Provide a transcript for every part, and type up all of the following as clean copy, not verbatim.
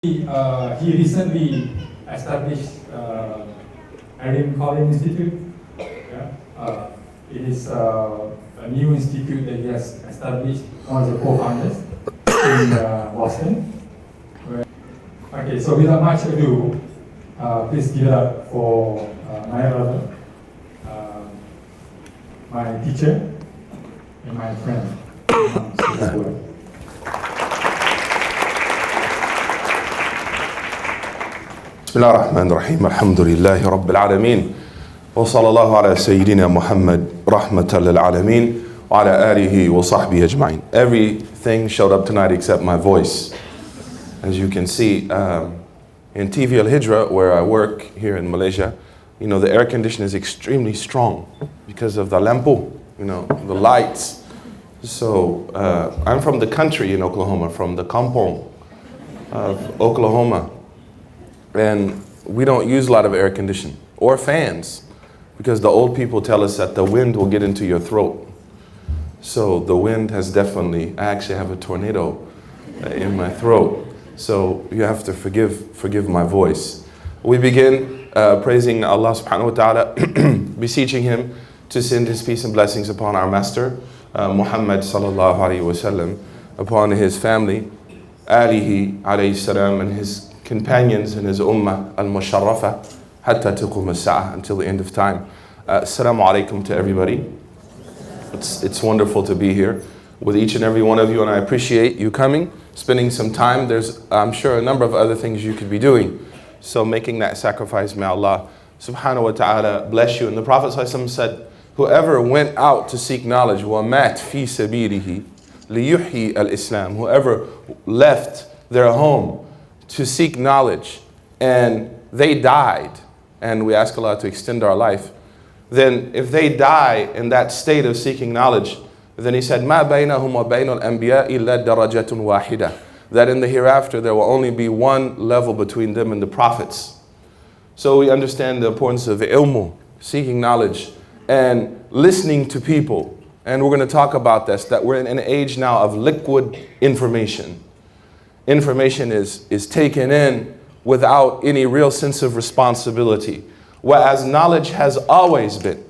He recently established Erin Collins Institute. Yeah? It is a new institute that he has established, one of the co-founders in Boston. Okay, so without much ado, please give it up for my brother, my teacher, and my friend, Suhaib Webb. بسم الله الرحمن الرحيم الحمد لله رب العالمين وصلى الله على سيدنا محمد رحمة للعالمين وعلى آله وصحبه أجمعين. Everything showed up tonight except my voice. As you can see, in TV Al Hijra, where I work here in Malaysia, you know, the air conditioning is extremely strong because of the lampu, you know, the lights. So I'm from the country in Oklahoma, from the kampong of Oklahoma. And we don't use a lot of air conditioning or fans because the old people tell us that the wind will get into your throat. So the wind has definitely, I actually have a tornado in my throat. So you have to forgive my voice. We begin praising Allah subhanahu wa ta'ala, beseeching Him to send His peace and blessings upon our Master, Muhammad sallallahu alayhi wa sallam, upon his family, alihi alayhi salam, and his companions and his ummah al-musharrafa hatta taqum as-sa'ah, until the end of time. Assalamu alaikum to everybody. It's wonderful to be here with each and every one of you, and I appreciate you coming, spending some time. There's, I'm sure, a number of other things you could be doing. So making that sacrifice, may Allah subhanahu wa ta'ala bless you. And the Prophet said, whoever went out to seek knowledge, وَمَاتْ فِي سَبِيلِهِ لِيُحْيِي الْإِسْلَامِ, whoever left their home to seek knowledge and they died, and we ask Allah to extend our life, then if they die in that state of seeking knowledge, then he said, مَا بَيْنَهُمْ وَبَيْنَ الْأَنْبِيَاءِ إِلَّا دَرَجَةٌ وَاحِدَةٌ, that in the hereafter there will only be one level between them and the prophets. So we understand the importance of ilmu, seeking knowledge, and listening to people. And we're going to talk about this, that we're in an age now of liquid information. Information is taken in without any real sense of responsibility. Whereas knowledge has always been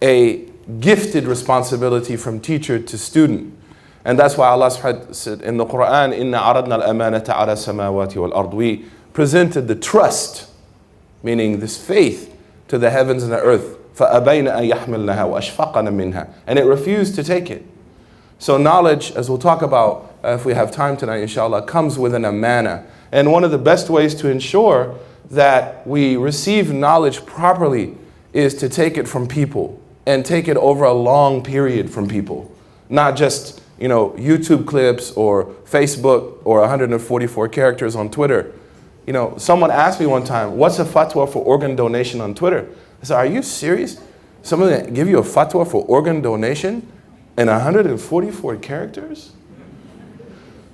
a gifted responsibility from teacher to student. And that's why Allah said in the Quran, إِنَّا عَرَضْنَا الْأَمَانَةَ عَلَى السَّمَاوَاتِ وَالْأَرْضِ, we presented the trust, meaning this faith, to the heavens and the earth. فَأَبَيْنَ أَن يَحْمِلْنَهَا وَأَشْفَقْنَ مِنْهَا, and it refused to take it. So knowledge, as we'll talk about if we have time tonight, inshallah, comes with an amana. And one of the best ways to ensure that we receive knowledge properly is to take it from people and take it over a long period from people. Not just, you know, YouTube clips or Facebook or 144 characters on Twitter. You know, someone asked me one time, what's a fatwa for organ donation on Twitter? I said, are you serious? Someone give you a fatwa for organ donation in 144 characters?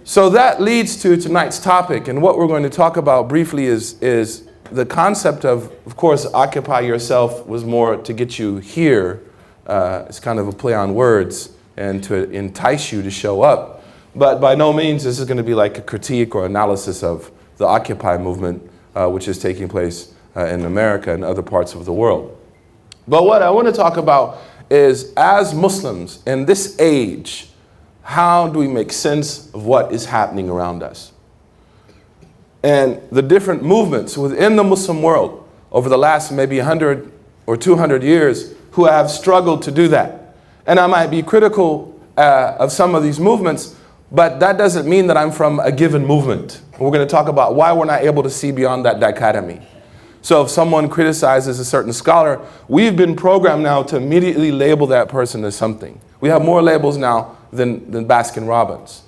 So that leads to tonight's topic, and what we're going to talk about briefly is the concept of course, occupy yourself was more to get you here. It's kind of a play on words and to entice you to show up. But by no means this is going to be like a critique or analysis of the Occupy movement, which is taking place in America and other parts of the world. But what I want to talk about is, as Muslims in this age, how do we make sense of what is happening around us? And the different movements within the Muslim world over the last maybe 100 or 200 years who have struggled to do that. And I might be critical of some of these movements, but that doesn't mean that I'm from a given movement. We're going to talk about why we're not able to see beyond that dichotomy. So if someone criticizes a certain scholar, we've been programmed now to immediately label that person as something. We have more labels now than Baskin Robbins.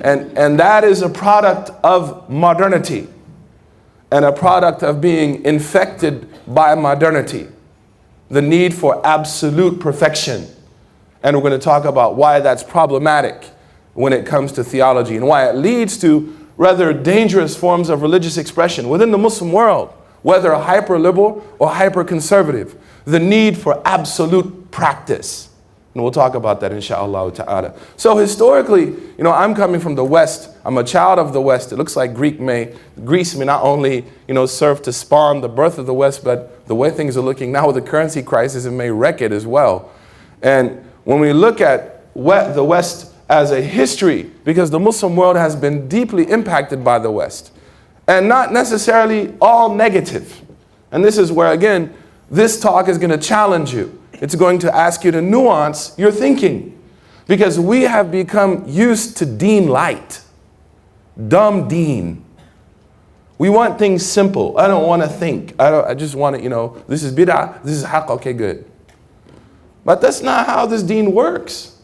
And that is a product of modernity and a product of being infected by modernity. The need for absolute perfection. And we're going to talk about why that's problematic when it comes to theology and why it leads to rather dangerous forms of religious expression within the Muslim world, whether hyper-liberal or hyper-conservative. The need for absolute practice. And we'll talk about that inshaAllah ta'ala. So historically, I'm coming from the West. I'm a child of the West. It looks like Greece may not only, serve to spawn the birth of the West, but the way things are looking now with the currency crisis, it may wreck it as well. And when we look at the West as a history, because the Muslim world has been deeply impacted by the West, and not necessarily all negative. And this is where, again, this talk is going to challenge you. It's going to ask you to nuance your thinking, because we have become used to deen light, dumb deen. We want things simple. I don't want to think. I just want to, this is bid'ah, this is haqq, okay, good. But that's not how this deen works.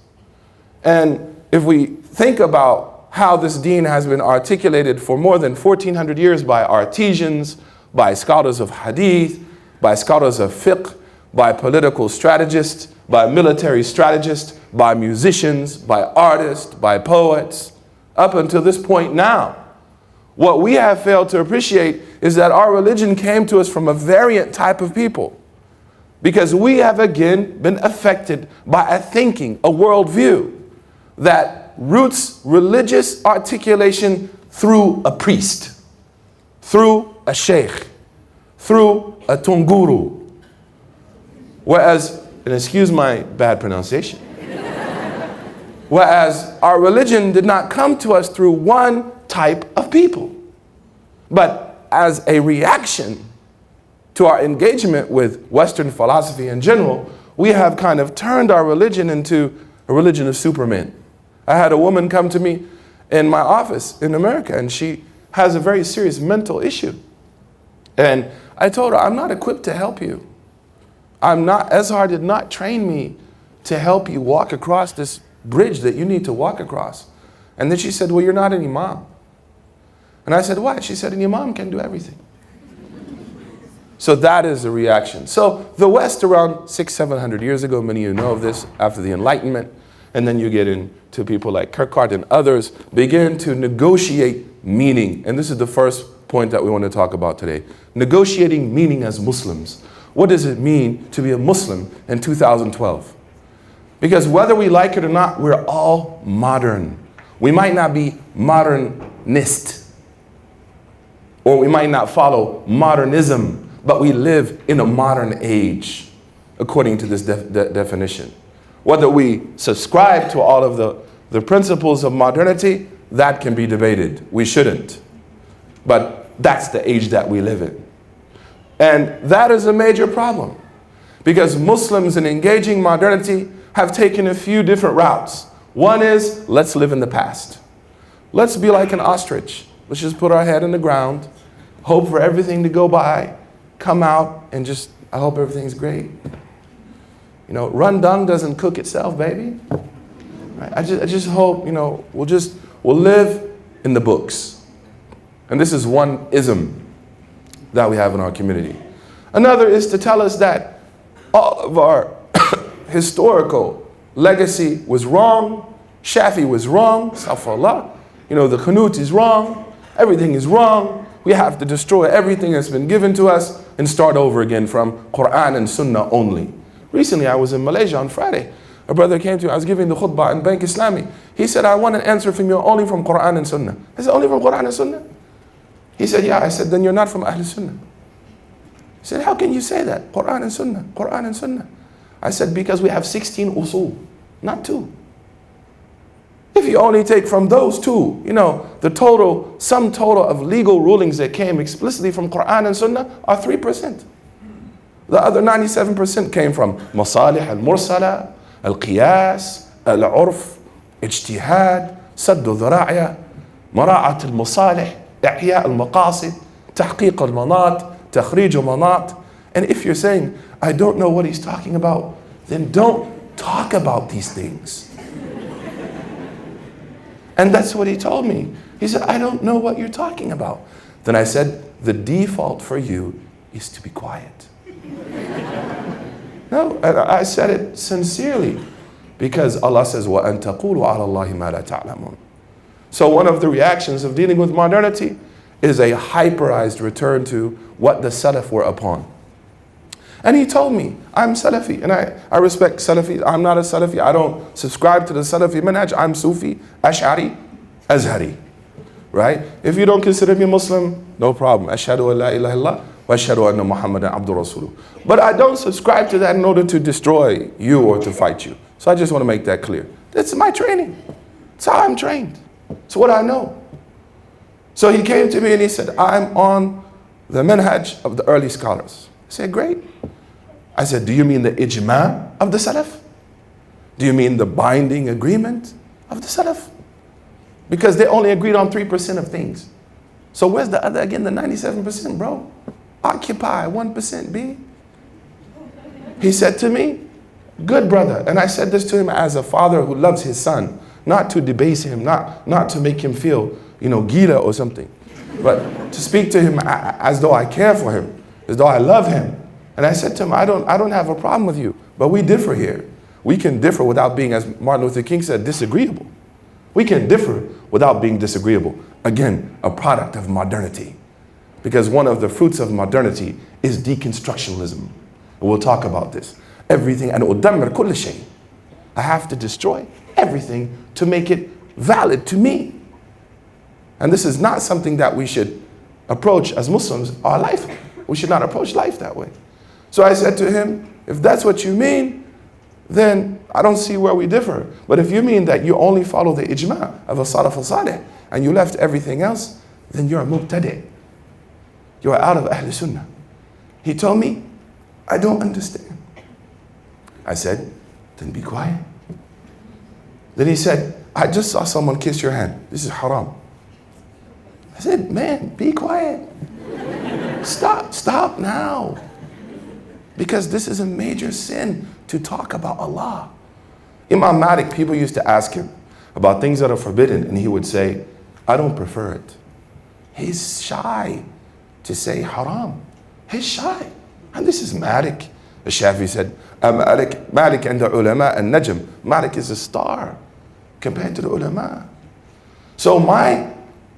And if we think about how this deen has been articulated for more than 1400 years by artisans, by scholars of hadith, by scholars of fiqh, by political strategists, by military strategists, by musicians, by artists, by poets, up until this point now. What we have failed to appreciate is that our religion came to us from a variant type of people, because we have again been affected by a thinking, a worldview that roots religious articulation through a priest, through a sheikh, through a tunguru. Whereas, and excuse my bad pronunciation, whereas our religion did not come to us through one type of people, but as a reaction to our engagement with Western philosophy in general, we have kind of turned our religion into a religion of supermen. I had a woman come to me in my office in America, and she has a very serious mental issue. And I told her, I'm not equipped to help you. Azhar did not train me to help you walk across this bridge that you need to walk across. And then she said, well, you're not an imam. And I said, why? She said, an imam can do everything. So that is the reaction. So the West around 600-700 years ago, many of you know of this, after the Enlightenment, and then you get into people like Kierkegaard and others, begin to negotiate meaning. And this is the first point that we want to talk about today. Negotiating meaning as Muslims. What does it mean to be a Muslim in 2012? Because whether we like it or not, we're all modern. We might not be modernist, or we might not follow modernism, but we live in a modern age, according to this definition. Whether we subscribe to all of the principles of modernity, that can be debated. We shouldn't. But that's the age that we live in. And that is a major problem, because Muslims in engaging modernity have taken a few different routes. One is, let's live in the past. Let's be like an ostrich. Let's just put our head in the ground, hope for everything to go by, come out and just, I hope everything's great. Run-dung doesn't cook itself, baby. Right? I just hope, we'll live in the books. And this is one ism that we have in our community. Another is to tell us that all of our historical legacy was wrong. Shafi was wrong. Astaghfirullah. The Qunut is wrong. Everything is wrong. We have to destroy everything that's been given to us and start over again from Quran and Sunnah only. Recently, I was in Malaysia on Friday. A brother came to me. I was giving the khutbah in Bank Islami. He said, I want an answer from you only from Quran and Sunnah. I said, only from Quran and Sunnah? He said, yeah. I said, then you're not from Ahl Sunnah. He said, how can you say that? Quran and Sunnah, Quran and Sunnah. I said, because we have 16 usul, not 2. If you only take from those 2, the sum total of legal rulings that came explicitly from Quran and Sunnah are 3%. The other 97% came from masalih al-mursala, al-qiyas, al-urf, ijtihad, saddu dhara'a, mara'at al-masalih, إحياء المقاصد, تحقيق المناط, تخريج المناط. And if you're saying, I don't know what he's talking about, then don't talk about these things. And that's what he told me. He said, I don't know what you're talking about. Then I said, the default for you is to be quiet. No, I said it sincerely, because Allah says, وَأَن تَقُولُوا عَلَى اللَّهِ مَا لَا تَعْلَمُونَ. So one of the reactions of dealing with modernity is a hyperized return to what the Salaf were upon. And he told me, I'm Salafi, and I respect Salafi. I'm not a Salafi. I don't subscribe to the Salafi manhaj. I'm Sufi, Ash'ari, Azhari. Right? If you don't consider me Muslim, no problem. Ashhadu an la ilaha illallah wa ashhadu anna Muhammadan abdu rasuluh. But I don't subscribe to that in order to destroy you or to fight you. So I just want to make that clear. That's my training. That's how I'm trained. It's what I know. So he came to me and he said, I'm on the manhaj of the early scholars. I said, great. I said, do you mean the ijma of the Salaf? Do you mean the binding agreement of the Salaf? Because they only agreed on 3% of things. So where's the other, again, the 97%, bro? Occupy 1%, B. He said to me, good brother. And I said this to him as a father who loves his son, not to debase him, not to make him feel, gila or something, but to speak to him as though I care for him, as though I love him. And I said to him, I don't have a problem with you, but we differ here. We can differ without being, as Martin Luther King said, disagreeable. We can differ without being disagreeable. Again, a product of modernity. Because one of the fruits of modernity is deconstructionism. And we'll talk about this. Everything, and udammir kull shay. I have to destroy everything to make it valid to me. And this is not something that we should approach as Muslims our life. We should not approach life that way. So I said to him, if that's what you mean, then I don't see where we differ. But if you mean that you only follow the ijma of a Salaf al-Salih and you left everything else, then you're a mubtadi'. You are out of Ahl Sunnah. He told me, I don't understand. I said, then be quiet. Then he said, I just saw someone kiss your hand. This is haram. I said, man, be quiet. Stop now. Because this is a major sin to talk about Allah. Imam Malik, people used to ask him about things that are forbidden, and he would say, I don't prefer it. He's shy to say haram. He's shy. And this is Malik. The Shafi said, Malik and the ulama and najm. Malik is a star compared to the ulama. So my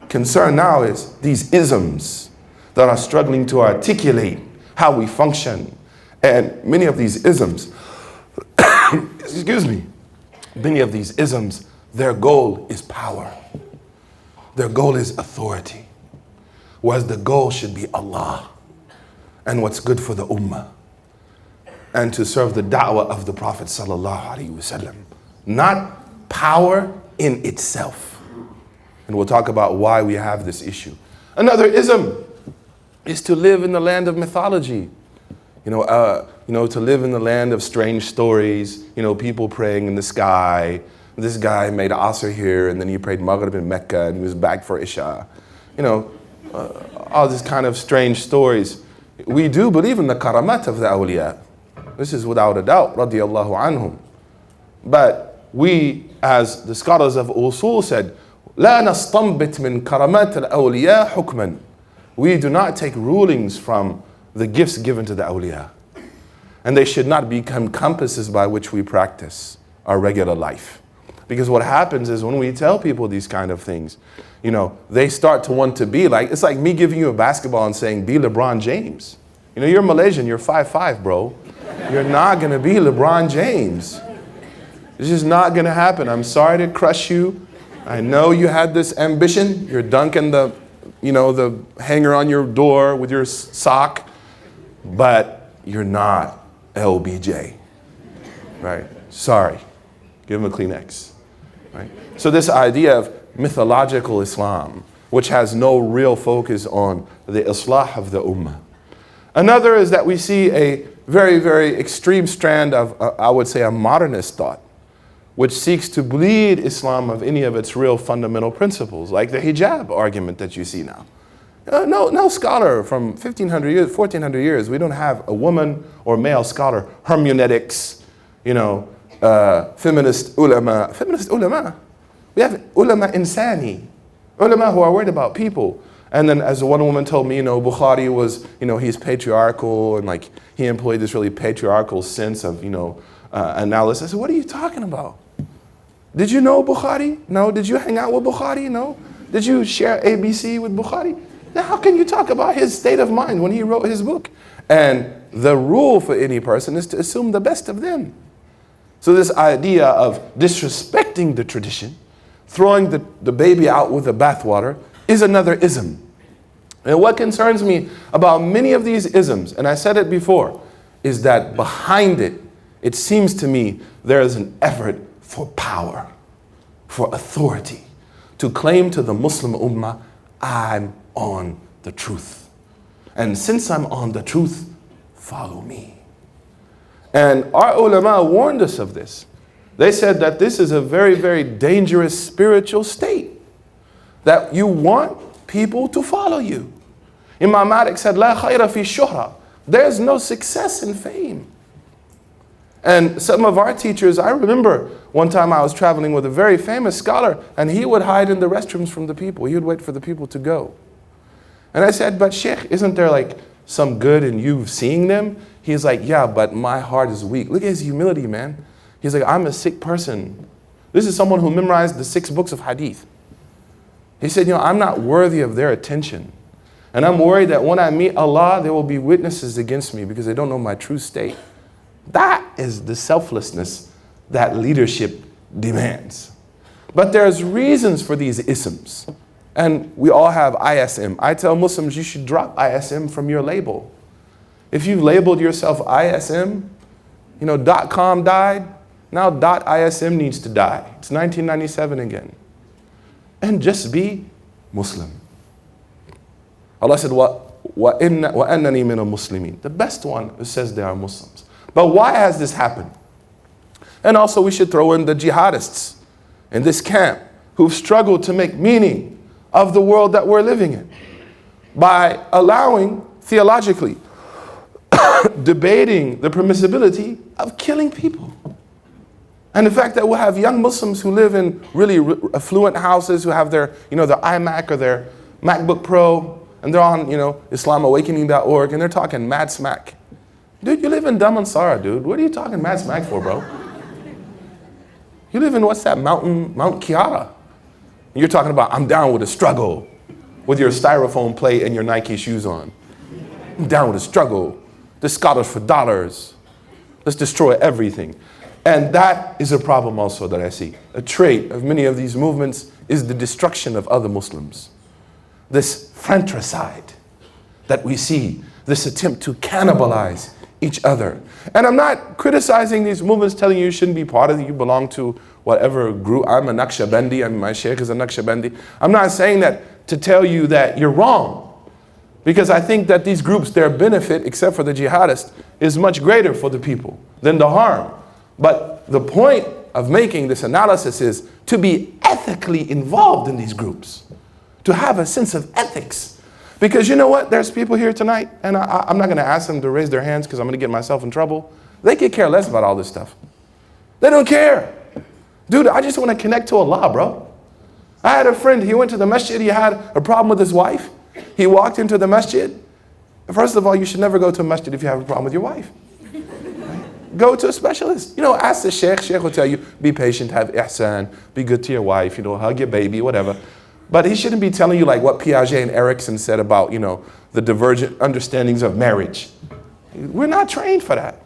concern now is these isms that are struggling to articulate how we function. And many of these isms, excuse me, many of these isms, their goal is power. Their goal is authority. Whereas the goal should be Allah and what's good for the ummah. And to serve the da'wah of the Prophet sallallahu alaihi wasallam. Not power in itself. And we'll talk about why we have this issue. Another ism is to live in the land of mythology. To live in the land of strange stories, people praying in the sky. This guy made Asr here, and then he prayed Maghrib in Mecca, and he was back for Isha. All these kind of strange stories. We do believe in the karamat of the awliya. This is without a doubt, radiyallahu anhum. But we, as the scholars of usul said, لا نستنبط من كرامات الأولياء حكما. We do not take rulings from the gifts given to the awliya. And they should not become compasses by which we practice our regular life. Because what happens is when we tell people these kind of things, they start to want to be like, it's like me giving you a basketball and saying, be LeBron James. You're Malaysian, you're 5'5", bro. You're not going to be LeBron James. It's just not going to happen. I'm sorry to crush you. I know you had this ambition. You're dunking the hanger on your door with your sock. But you're not LBJ, right? Sorry. Give him a Kleenex, right? So this idea of mythological Islam, which has no real focus on the islah of the ummah. Another is that we see a very, very extreme strand of, I would say, a modernist thought, which seeks to bleed Islam of any of its real fundamental principles, like the hijab argument that you see now. No scholar from 1,500 years, 1,400 years, we don't have a woman or male scholar, hermeneutics, feminist ulama. We have ulama insani, ulama who are worried about people. And then as one woman told me, Bukhari was, he's patriarchal and he employed this really patriarchal sense of, analysis. I said, what are you talking about? Did you know Bukhari? No. Did you hang out with Bukhari? No. Did you share ABC with Bukhari? Now, how can you talk about his state of mind when he wrote his book? And the rule for any person is to assume the best of them. So this idea of disrespecting the tradition, throwing the baby out with the bathwater, is another ism. And what concerns me about many of these isms, and I said it before, is that behind it, it seems to me there is an effort for power, for authority, to claim to the Muslim Ummah, I'm on the truth. And since I'm on the truth, follow me. And our ulama warned us of this. They said that this is a very, very dangerous spiritual state. That you want people to follow you. Imam Malik said, La khayra fi shuhra. There's no success in fame. And some of our teachers, I remember one time I was traveling with a very famous scholar, and he would hide in the restrooms from the people. He would wait for the people to go. And I said, but Sheikh, isn't there like some good in you seeing them? He's like, yeah, but my heart is weak. Look at his humility, man. He's like, I'm a sick person. This is someone who memorized the 6 books of hadith. He said, I'm not worthy of their attention. And I'm worried that when I meet Allah, there will be witnesses against me because they don't know my true state. That is the selflessness that leadership demands. But there's reasons for these isms. And we all have ISM. I tell Muslims you should drop ISM from your label. If you've labeled yourself ISM, .com died, now .ism needs to die. It's 1997 again. And just be Muslim. Allah said, وَأَنَّنِي مِنَ الْمُسْلِمِينَ. The best one who says they are Muslims. But why has this happened? And also we should throw in the jihadists in this camp who've struggled to make meaning of the world that we're living in by allowing, theologically, debating the permissibility of killing people. And the fact that we'll have young Muslims who live in really affluent houses, who have their, their iMac or their MacBook Pro, and they're on, IslamAwakening.org, and they're talking mad smack. Dude, you live in Damansara, dude. What are you talking mad smack for, bro? You live in, what's that, Mount Kiara. And you're talking about, I'm down with a struggle, with your styrofoam plate and your Nike shoes on. I'm down with a struggle. This scholars for dollars. Let's destroy everything. And that is a problem also that I see. A trait of many of these movements is the destruction of other Muslims. This fratricide that we see, this attempt to cannibalize each other. And I'm not criticizing these movements, telling you shouldn't be part of it, you belong to whatever group. I'm a Naqshbandi, and my sheikh is a Naqshbandi. I'm not saying that to tell you that you're wrong. Because I think that these groups, their benefit, except for the jihadists, is much greater for the people than the harm. But the point of making this analysis is to be ethically involved in these groups. To have a sense of ethics. Because you know what? There's people here tonight, and I'm not going to ask them to raise their hands because I'm going to get myself in trouble. They could care less about all this stuff. They don't care. Dude, I just want to connect to Allah, bro. I had a friend, he went to the masjid, he had a problem with his wife. He walked into the masjid. First of all, you should never go to a masjid if you have a problem with your wife. Right? Go to a specialist. Ask the sheikh. Sheikh will tell you, be patient, have ihsan, be good to your wife, hug your baby, whatever. But he shouldn't be telling you like what Piaget and Erickson said about, the divergent understandings of marriage. We're not trained for that.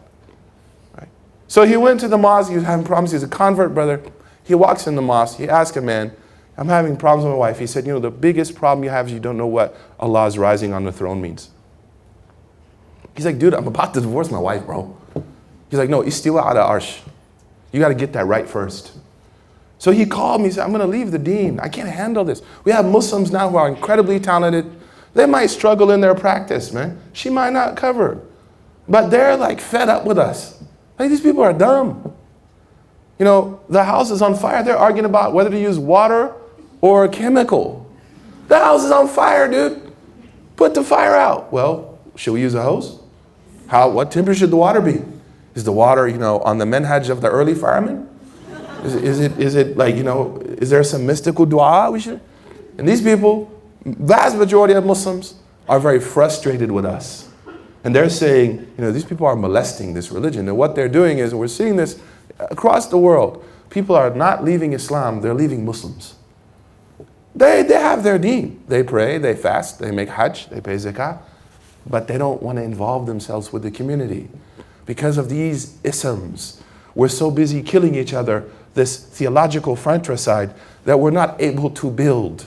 Right? So he went to the mosque, he was having problems, he's a convert brother. He walks in the mosque, he asked a man, I'm having problems with my wife. He said, the biggest problem you have is you don't know what Allah's rising on the throne means. He's like, dude, I'm about to divorce my wife, bro. He's like, no, istiwa ala arsh. You got to get that right first. So he called me, he said, I'm going to leave the deen. I can't handle this. We have Muslims now who are incredibly talented. They might struggle in their practice, man. She might not cover. But they're like fed up with us. Like these people are dumb. The house is on fire. They're arguing about whether to use water or a chemical. The house is on fire, dude. Put the fire out. Well, should we use a hose? What temperature should the water be? Is the water, on the manhaj of the early firemen? Is it like, is there some mystical dua we should? And these people, vast majority of Muslims, are very frustrated with us. And they're saying, these people are molesting this religion. And what they're doing is, and we're seeing this across the world, people are not leaving Islam, they're leaving Muslims. They have their deen. They pray, they fast, they make hajj, they pay zakah. but they don't want to involve themselves with the community. Because of these isms, we're so busy killing each other, this theological fratricide, that we're not able to build.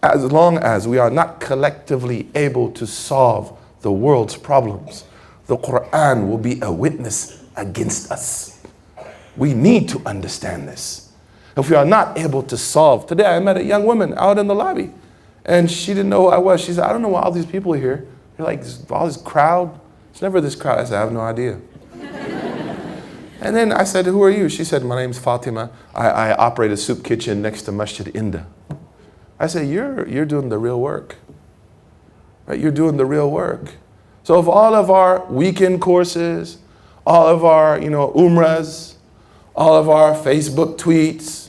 As long as we are not collectively able to solve the world's problems, the Quran will be a witness against us. We need to understand this. If we are not able to solve, today I met a young woman out in the lobby, and she didn't know who I was. She said, I don't know why all these people are here. They're like, all this crowd. It's never this crowd. I said, I have no idea. And then I said, who are you? She said, my name's Fatima. I operate a soup kitchen next to Masjid Inda. I said, you're doing the real work. Right? You're doing the real work. So if all of our weekend courses, all of our umras, all of our Facebook tweets,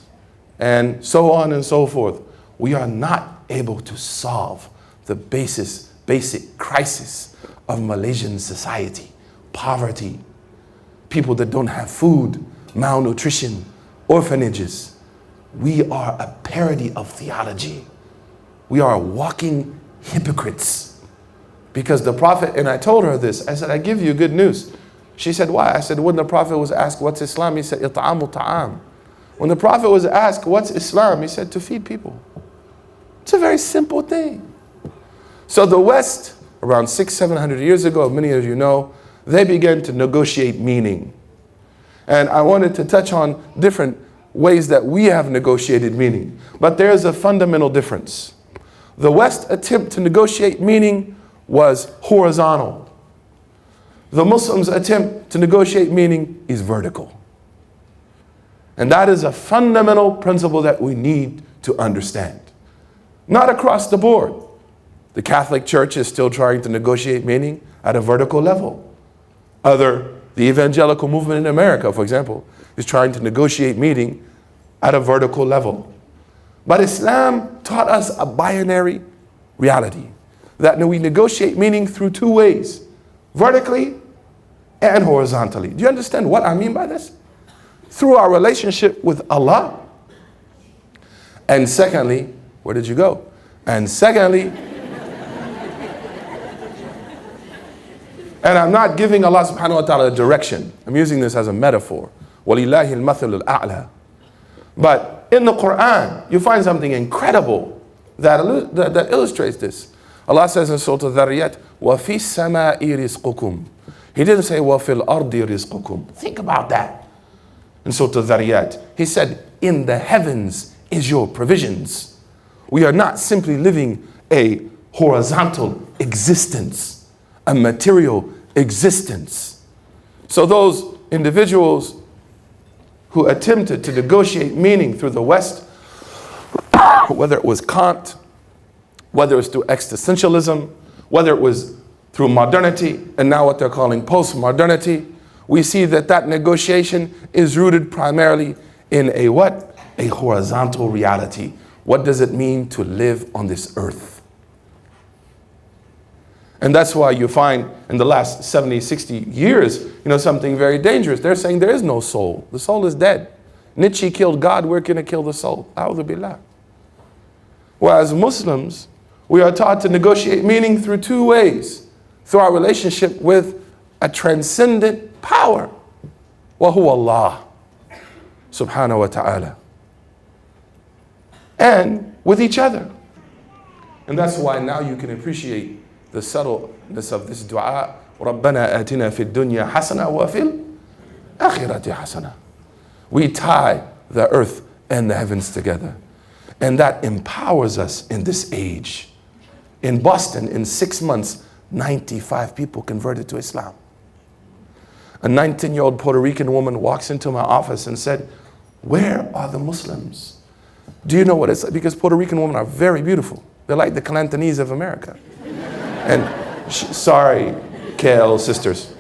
and so on and so forth, we are not able to solve the basic crisis of Malaysian society. Poverty, people that don't have food, malnutrition, orphanages. We are a parody of theology. We are walking hypocrites. Because the Prophet, and I told her this, I said, I give you good news. She said, why? I said, when the Prophet was asked, what's Islam? He said, it'amu ta'am. When the Prophet was asked, what's Islam? He said, to feed people. It's a very simple thing. So the West, around 600-700 years ago, many of you know, they began to negotiate meaning. And I wanted to touch on different ways that we have negotiated meaning. But there's a fundamental difference. The West attempt to negotiate meaning was horizontal. The Muslims' attempt to negotiate meaning is vertical. And that is a fundamental principle that we need to understand. Not across the board. The Catholic Church is still trying to negotiate meaning at a vertical level. The evangelical movement in America, for example, is trying to negotiate meaning at a vertical level. But Islam taught us a binary reality, that we negotiate meaning through two ways, vertically and horizontally. Do you understand what I mean by this? Through our relationship with Allah. And secondly, where did you go? And secondly, and I'm not giving Allah subhanahu wa ta'ala a direction. I'm using this as a metaphor. وَلِلَّهِ الْمَثَلُ الْأَعْلَى. But in the Quran, you find something incredible that illustrates this. Allah says in Surah Al-Dhariyat, وَفِي السَّمَاءِ رِزْقُكُمْ. He didn't say, وَفِي الْأَرْضِ رِزْقُكُمْ. Think about that. In Surah Al-Dhariyat, He said, in the heavens is your provisions. We are not simply living a horizontal existence, a material existence. So those individuals who attempted to negotiate meaning through the West, whether it was Kant, whether it was through existentialism, whether it was through modernity, and now what they're calling post-modernity, we see that negotiation is rooted primarily in a what? A horizontal reality. What does it mean to live on this earth? And that's why you find in the last 70, 60 years, something very dangerous. They're saying there is no soul. The soul is dead. Nietzsche killed God, we're going to kill the soul. A'udhu billah. Whereas Muslims, we are taught to negotiate meaning through two ways. Through our relationship with a transcendent power. Wa huwa Allah subhanahu wa ta'ala. And with each other. And that's why now you can appreciate the subtleness of this dua. رَبَّنَا آتِنَا فِي الدُّنْيَا حَسَنَةً وَفِي الْآخِرَةِ حَسَنَةً. We tie the earth and the heavens together. And that empowers us in this age. In Boston, in 6 months, 95 people converted to Islam. A 19-year-old Puerto Rican woman walks into my office and said, where are the Muslims? Do you know what it's like? Because Puerto Rican women are very beautiful. They're like the Cantonese of America. And sorry, KL sisters.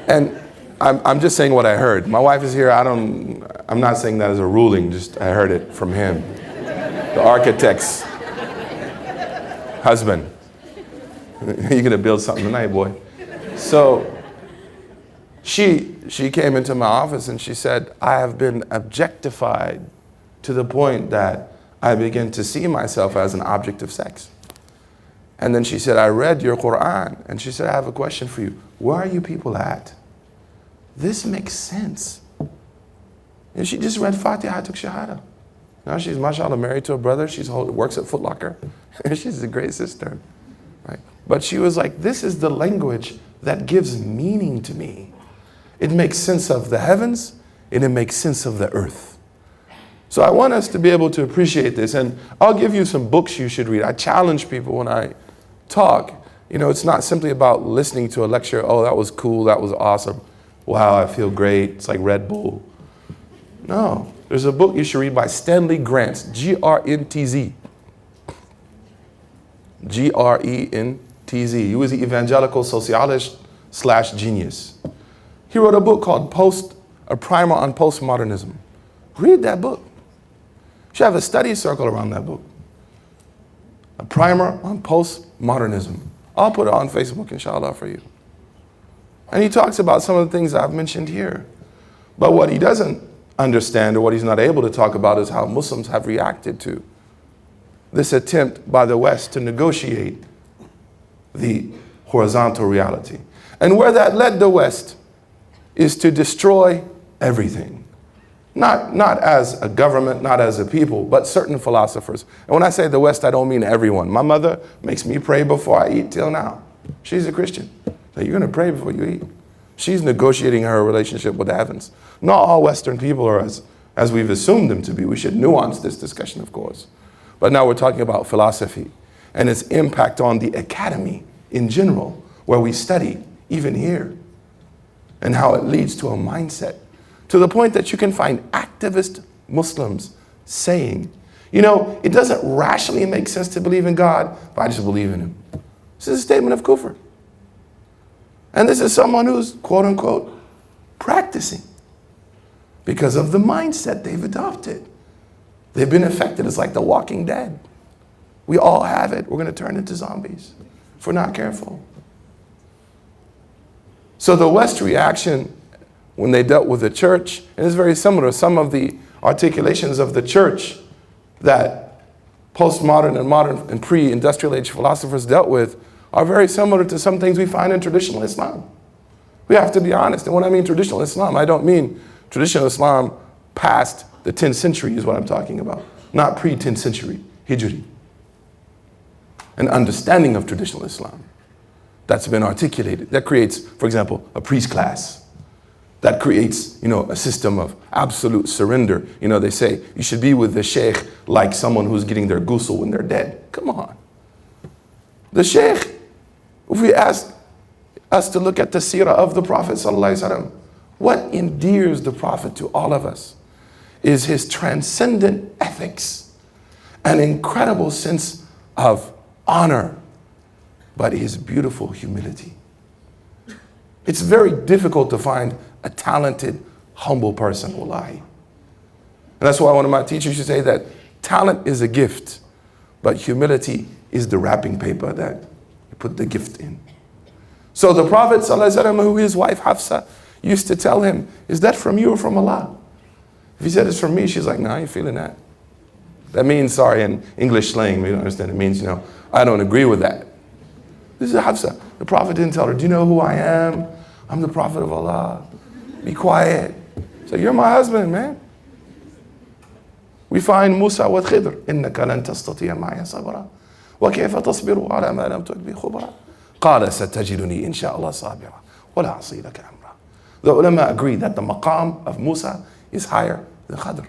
And I'm just saying what I heard. My wife is here. I'm not saying that as a ruling. Just I heard it from him, the architect's husband. You're gonna build something tonight, boy. So she came into my office and she said, I have been objectified to the point that I begin to see myself as an object of sex. And then she said, I read your Quran. And she said, I have a question for you. Where are you people at? This makes sense. And she just read Fatiha, took Shahada. Now she's, mashallah, married to a brother. She works at Foot Locker. She's a great sister. Right? But she was like, this is the language that gives meaning to me. It makes sense of the heavens and it makes sense of the earth. So I want us to be able to appreciate this. And I'll give you some books you should read. I challenge people when I talk. You know, it's not simply about listening to a lecture. Oh, that was cool. That was awesome. Wow, I feel great. It's like Red Bull. No, there's a book you should read by Stanley Grantz, G-R-N-T-Z. G-R-E-N-T-Z. He was an evangelical sociologist / genius. He wrote a book called A Primer on Postmodernism. Read that book. You should have a study circle around that book. A Primer on Postmodernism. I'll put it on Facebook, inshallah, for you. And he talks about some of the things I've mentioned here. But what he doesn't understand, or what he's not able to talk about, is how Muslims have reacted to this attempt by the West to negotiate the horizontal reality. And where that led the West is to destroy everything. Not as a government, not as a people, but certain philosophers. And when I say the West, I don't mean everyone. My mother makes me pray before I eat till now. She's a Christian. So you're going to pray before you eat. She's negotiating her relationship with the heavens. Not all Western people are as we've assumed them to be. We should nuance this discussion, of course. But now we're talking about philosophy and its impact on the academy in general, where we study, even here, and how it leads to a mindset, to the point that you can find activist Muslims saying, you know, it doesn't rationally make sense to believe in God, but I just believe in him. This is a statement of kufr. And this is someone who's, quote unquote, practicing because of the mindset they've adopted. They've been affected. It's like the Walking Dead. We all have it. We're going to turn into zombies if we're not careful. So the West reaction when they dealt with the church, and it's very similar to some of the articulations of the church that postmodern and modern and pre-industrial age philosophers dealt with, are very similar to some things we find in traditional Islam. We have to be honest. And when I mean traditional Islam, I don't mean traditional Islam past the 10th century is what I'm talking about. Not pre-10th century, Hijri. An understanding of traditional Islam that's been articulated. That creates, for example, a priest class. That creates, you know, a system of absolute surrender. You know, they say you should be with the sheikh like someone who's getting their ghusl when they're dead. Come on. The sheikh, if we ask us to look at the seerah of the Prophet ﷺ, what endears the Prophet to all of us is his transcendent ethics, an incredible sense of honor, but his beautiful humility. It's very difficult to find a talented, humble person, wallahi. And that's why one of my teachers used to say that talent is a gift, but humility is the wrapping paper that you put the gift in. So the Prophet ﷺ, who his wife Hafsa used to tell him, is that from you or from Allah? If he said it's from me, she's like, no, I ain't feeling that. That means, sorry, in English slang, we don't understand. It means, you know, I don't agree with that. This is Hafsa. The Prophet didn't tell her, do you know who I am? I'm the Prophet of Allah. Be quiet. So you're my husband, man. We find Musa with Khidr. إِنَّكَ لَن تَسْتَطِيعَ مَعِيَ صَبْرًا وَكَيْفَ تَصْبِرُ عَلَى مَا لَمْ تُحِطْ بِهِ خُبْرًا قَالَ سَتَجِدُنِي إِنْ شَاءَ اللَّهُ صَابِرًا وَلَا أَعْصِي لَكَ أَمْرًا. The ulama agree that the maqam of Musa is higher than Khidr.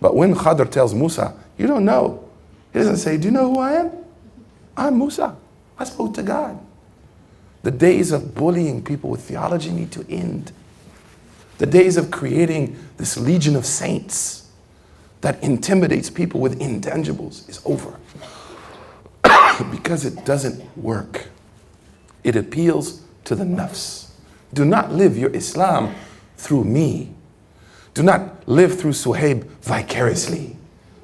But when Khidr tells Musa, you don't know. He doesn't say, do you know who I am? I'm Musa. I spoke to God. The days of bullying people with theology need to end. The days of creating this legion of saints that intimidates people with intangibles is over. Because it doesn't work. It appeals to the nafs. Do not live your Islam through me. Do not live through Suhaib vicariously,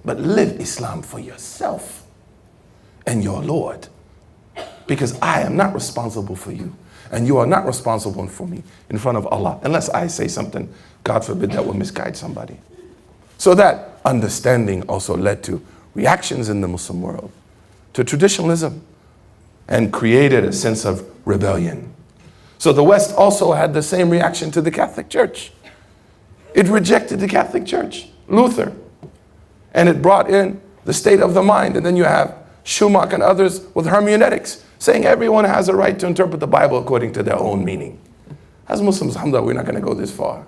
but live Islam for yourself and your Lord. Because I am not responsible for you, and you are not responsible for me in front of Allah, unless I say something, God forbid, that will misguide somebody. So that understanding also led to reactions in the Muslim world, to traditionalism, and created a sense of rebellion. So the West also had the same reaction to the Catholic Church. It rejected the Catholic Church, Luther, and it brought in the state of the mind. And then you have Schumacher and others with hermeneutics, saying everyone has a right to interpret the Bible according to their own meaning. As Muslims, alhamdulillah, we're not going to go this far.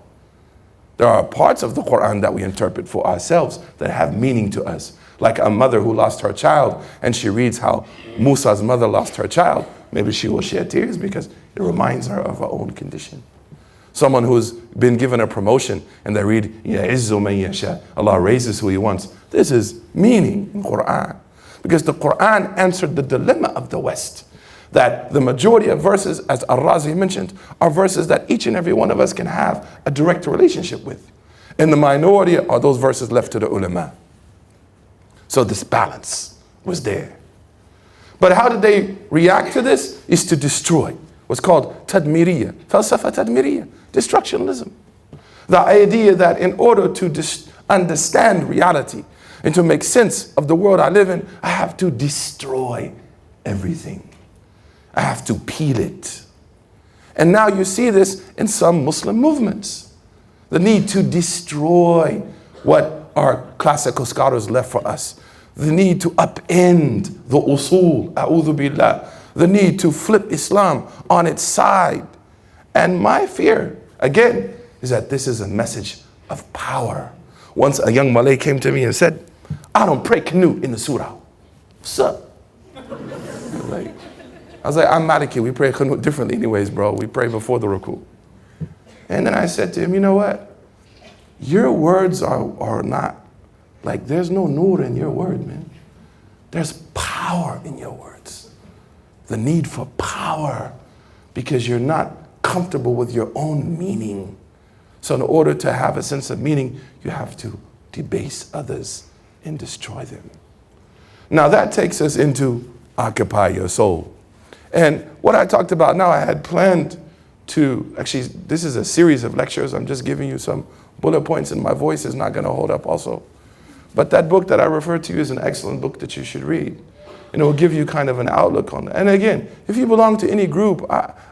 There are parts of the Quran that we interpret for ourselves that have meaning to us. Like a mother who lost her child, and she reads how Musa's mother lost her child. Maybe she will shed tears because it reminds her of her own condition. Someone who's been given a promotion, and they read, "Ya'izzu man yasha." Allah raises who He wants. This is meaning in Quran. Because the Quran answered the dilemma of the West. That the majority of verses, as Al-Razi mentioned, are verses that each and every one of us can have a direct relationship with. And the minority are those verses left to the ulama. So this balance was there. But how did they react to this? Is to destroy. What's called tadmiriyah, falsafa tadmiriyah, destructionism. The idea that in order to understand reality and to make sense of the world I live in, I have to destroy everything. I have to peel it. And now you see this in some Muslim movements. The need to destroy what our classical scholars left for us. The need to upend the usul, a'udhu billah. The need to flip Islam on its side. And my fear, again, is that this is a message of power. Once a young Malay came to me and said, "I don't pray Qunut in the surah." What's up? I was like, "I'm Maliki, we pray Qunut differently anyways, bro. We pray before the ruku." And then I said to him, "You know what? Your words are not, like there's no nur in your word, man. There's power in your words. The need for power because you're not comfortable with your own meaning. So in order to have a sense of meaning, you have to debase others and destroy them." Now that takes us into occupy your soul. And what I talked about now, I had planned to, actually, this is a series of lectures. I'm just giving you some bullet points and my voice is not going to hold up also. But that book that I referred to is an excellent book that you should read. And it will give you kind of an outlook on it. And again, if you belong to any group,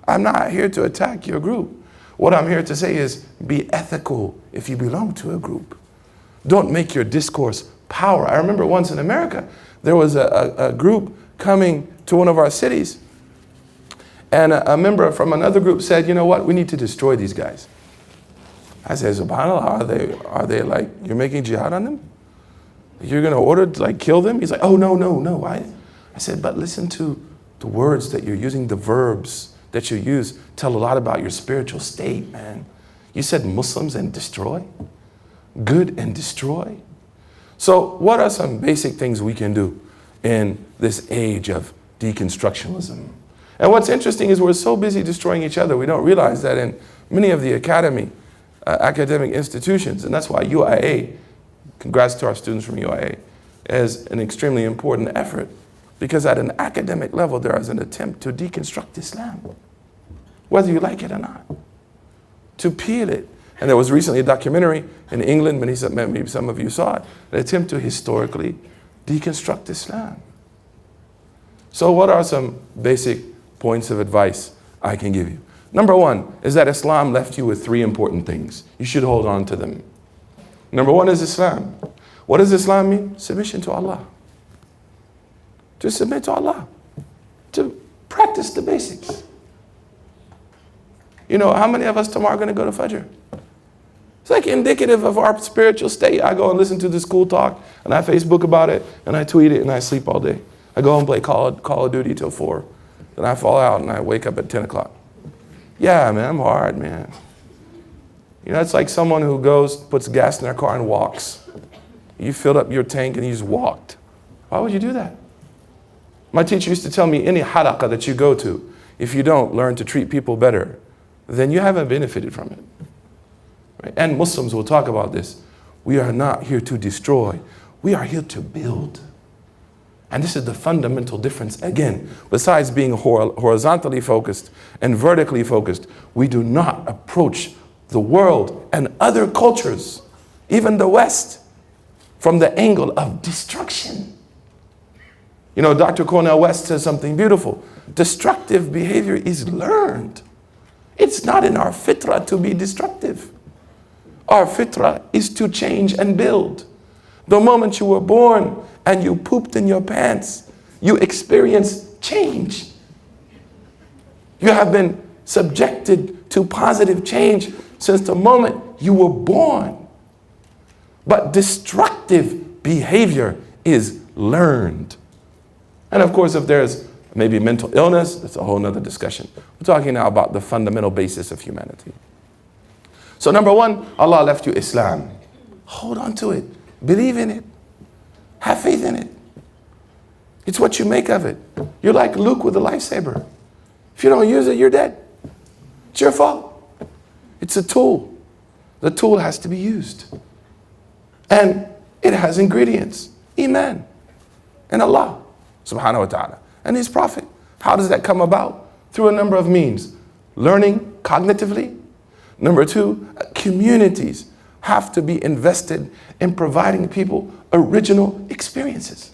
I'm not here to attack your group. What I'm here to say is be ethical if you belong to a group. Don't make your discourse power. I remember once in America, there was a group coming to one of our cities. And a member from another group said, "You know what, we need to destroy these guys." I said, "SubhanAllah, are they like, you're making jihad on them? You're going to order to like kill them?" He's like, "Oh, no. I said, "But listen to the words that you're using, the verbs that you use tell a lot about your spiritual state, man. You said Muslims and destroy, good and destroy." So what are some basic things we can do in this age of deconstructionism? And what's interesting is we're so busy destroying each other, we don't realize that in many of the academic institutions, and that's why UIA, congrats to our students from UIA, is an extremely important effort. Because at an academic level, there is an attempt to deconstruct Islam, whether you like it or not, to peel it. And there was recently a documentary in England, maybe some of you saw it, an attempt to historically deconstruct Islam. So what are some basic points of advice I can give you? Number one is that Islam left you with three important things. You should hold on to them. Number one is Islam. What does Islam mean? Submission to Allah. To submit to Allah. To practice the basics. You know, how many of us tomorrow are going to go to Fajr? It's like indicative of our spiritual state. I go and listen to the school talk, and I Facebook about it, and I tweet it, and I sleep all day. I go and play Call of Duty till 4. Then I fall out, and I wake up at 10 o'clock. Yeah, man, I'm hard, man. You know, it's like someone who goes, puts gas in their car and walks. You filled up your tank, and you just walked. Why would you do that? My teacher used to tell me, any halaqah that you go to, if you don't learn to treat people better, then you haven't benefited from it. Right? And Muslims will talk about this. We are not here to destroy. We are here to build. And this is the fundamental difference. Again, besides being horizontally focused and vertically focused, we do not approach the world and other cultures, even the West, from the angle of destruction. You know, Dr. Cornel West says something beautiful. Destructive behavior is learned. It's not in our fitrah to be destructive. Our fitrah is to change and build. The moment you were born and you pooped in your pants, you experienced change. You have been subjected to positive change since the moment you were born. But destructive behavior is learned. And of course, if there's maybe mental illness, that's a whole nother discussion. We're talking now about the fundamental basis of humanity. So number one, Allah left you Islam. Hold on to it. Believe in it. Have faith in it. It's what you make of it. You're like Luke with a lightsaber. If you don't use it, you're dead. It's your fault. It's a tool. The tool has to be used. And it has ingredients. Iman. And Allah subhanahu wa ta'ala. And His Prophet. How does that come about? Through a number of means. Learning cognitively. Number two, communities have to be invested in providing people original experiences.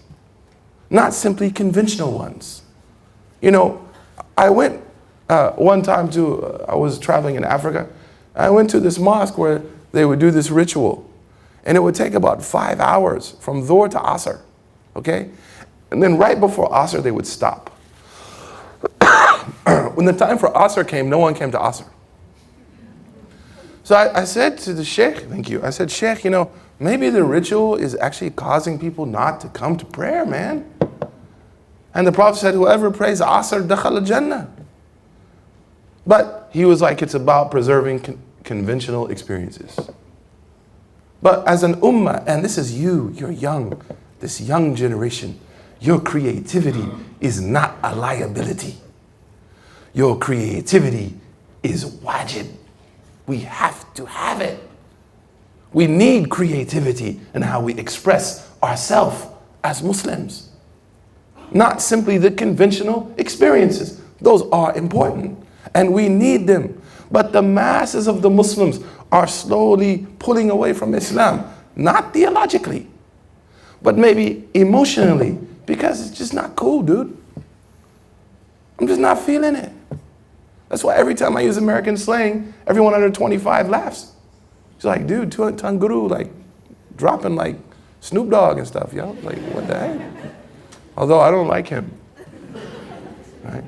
Not simply conventional ones. You know, I went one time I was traveling in Africa. I went to this mosque where they would do this ritual. And it would take about 5 hours from Dhuhr to Asr. Okay? And then right before Asr, they would stop. When the time for Asr came, no one came to Asr. So I said to the Sheikh, thank you. I said, Sheikh, you know, maybe the ritual is actually causing people not to come to prayer, man. And the Prophet said, whoever prays Asr, dakhal al-Jannah. But he was like, it's about preserving conventional experiences. But as an ummah, and this is you're young, this young generation, your creativity is not a liability. Your creativity is wajib. We have to have it. We need creativity in how we express ourselves as Muslims. Not simply the conventional experiences. Those are important and we need them. But the masses of the Muslims are slowly pulling away from Islam. Not theologically, but maybe emotionally, because it's just not cool, dude. I'm just not feeling it. That's why every time I use American slang, everyone under 25 laughs. He's like, dude, Tanguru, like dropping like Snoop Dogg and stuff, yo. Like, what the heck? Although I don't like him. Right?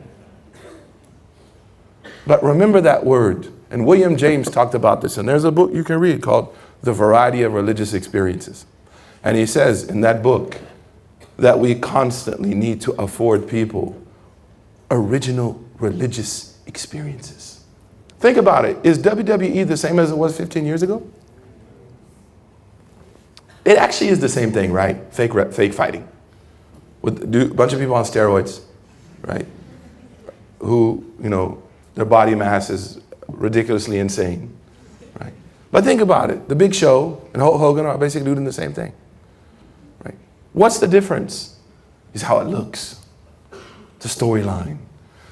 But remember that word. And William James talked about this. And there's a book you can read called The Variety of Religious Experiences. And he says in that book that we constantly need to afford people original religious experiences. Think about it. Is WWE the same as it was 15 years ago? It actually is the same thing, right? Fake fighting. With a bunch of people on steroids, right? Who, you know, their body mass is ridiculously insane, right? But think about it. The Big Show and Hulk Hogan are basically doing the same thing, right? What's the difference? Is how it looks, the storyline.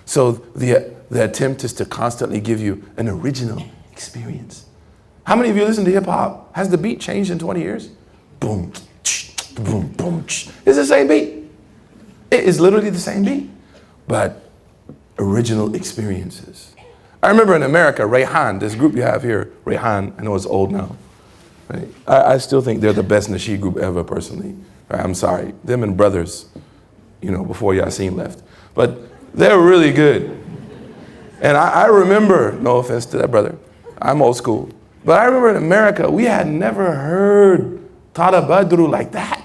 So the attempt is to constantly give you an original experience. How many of you listen to hip hop? Has the beat changed in 20 years? Boom, boom, boom. It's the same beat. It is literally the same beat, but original experiences. I remember in America, Rayhan, this group you have here, Rayhan, I know it's old now. Right? I still think they're the best Nasheed group ever, personally. Right? I'm sorry, them and Brothers, you know, before Yasin left. But they're really good. And I remember, no offense to that brother, I'm old school, but I remember in America, we had never heard Tala Badru like that.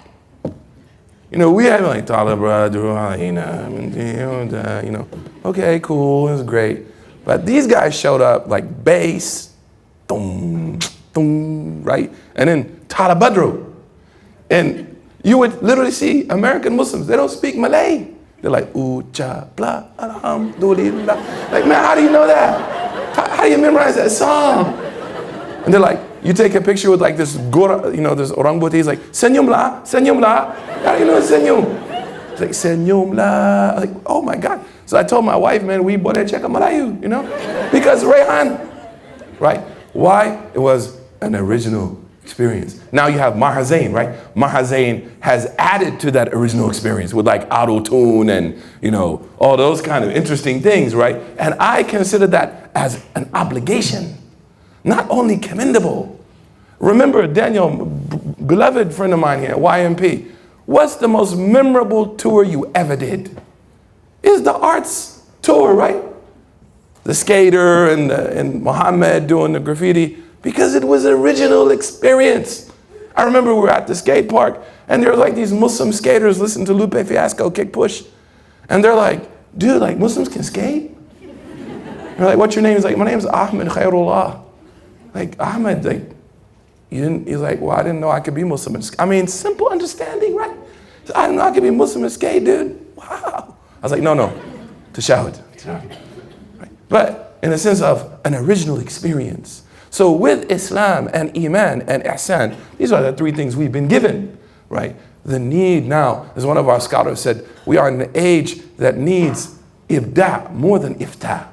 You know, we had like Tala Badru, you know, okay, cool, it was great. But these guys showed up like bass, boom, boom, right? And then Tala Badru. And you would literally see American Muslims, they don't speak Malay. They're like, ucha, blah, alhamdulillah. Like, man, how do you know that? How do you memorize that song? And they're like, you take a picture with like this gora, you know, this orang putih, he's like, senyum la. How do you know senyum? It's like, senyum la. Like, oh my God. So I told my wife, man, we boleh check Melayu, you know? Because Rayhan, right? Why? It was an original experience. Now you have Mahazain, right? Mahazain has added to that original experience with like auto-tune and, you know, all those kind of interesting things, right? And I consider that as an obligation, not only commendable. Remember, Daniel, beloved friend of mine here, YMP, what's the most memorable tour you ever did? It's the arts tour, right? The skater and Muhammad doing the graffiti, because it was an original experience. I remember we were at the skate park and there were like these Muslim skaters listening to Lupe Fiasco kick push. And they're like, dude, like Muslims can skate? They're like, what's your name? He's like, my name's Ahmed Khairullah. Like, Ahmed, like, you didn't, he's like, well, I didn't know I could be Muslim and skate. I mean, simple understanding, right? I didn't know I could be Muslim and skate, dude. Wow. I was like, no, tashahud. Right? But in the sense of an original experience. So with Islam and Iman and Ihsan, these are the three things we've been given, right? The need now, as one of our scholars said, we are in an age that needs ibda' more than iftah.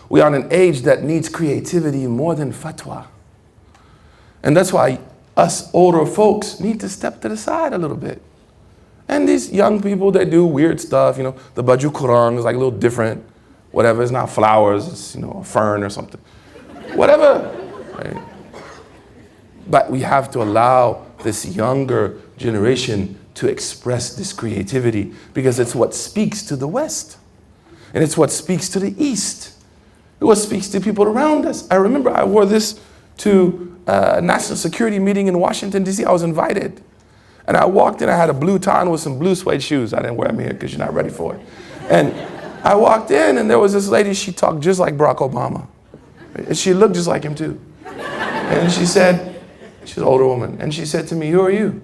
We are in an age that needs creativity more than fatwa. And that's why us older folks need to step to the side a little bit. And these young people that do weird stuff, you know, the Baju Quran is like a little different, whatever, it's not flowers, it's, you know, a fern or something. Whatever, right? But we have to allow this younger generation to express this creativity because it's what speaks to the West. And it's what speaks to the East. It's what speaks to people around us. I remember I wore this to a national security meeting in Washington, D.C. I was invited. And I walked in, I had a blue tie on with some blue suede shoes. I didn't wear them here because you're not ready for it. And I walked in and there was this lady, she talked just like Barack Obama. And she looked just like him too. And she said, she's an older woman, and she said to me, who are you?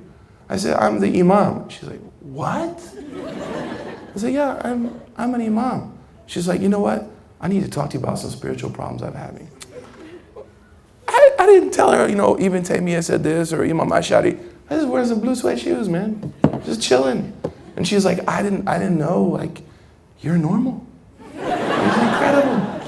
I said, I'm the imam. She's like, what? I said, yeah, I'm an imam. She's like, you know what? I need to talk to you about some spiritual problems I'm having. I didn't tell her, you know, Ibn Taymiyyah said this or Imam Ash'ari. I just wear some blue suede shoes, man. Just chilling. And she's like, I didn't know, like, you're normal. It's incredible.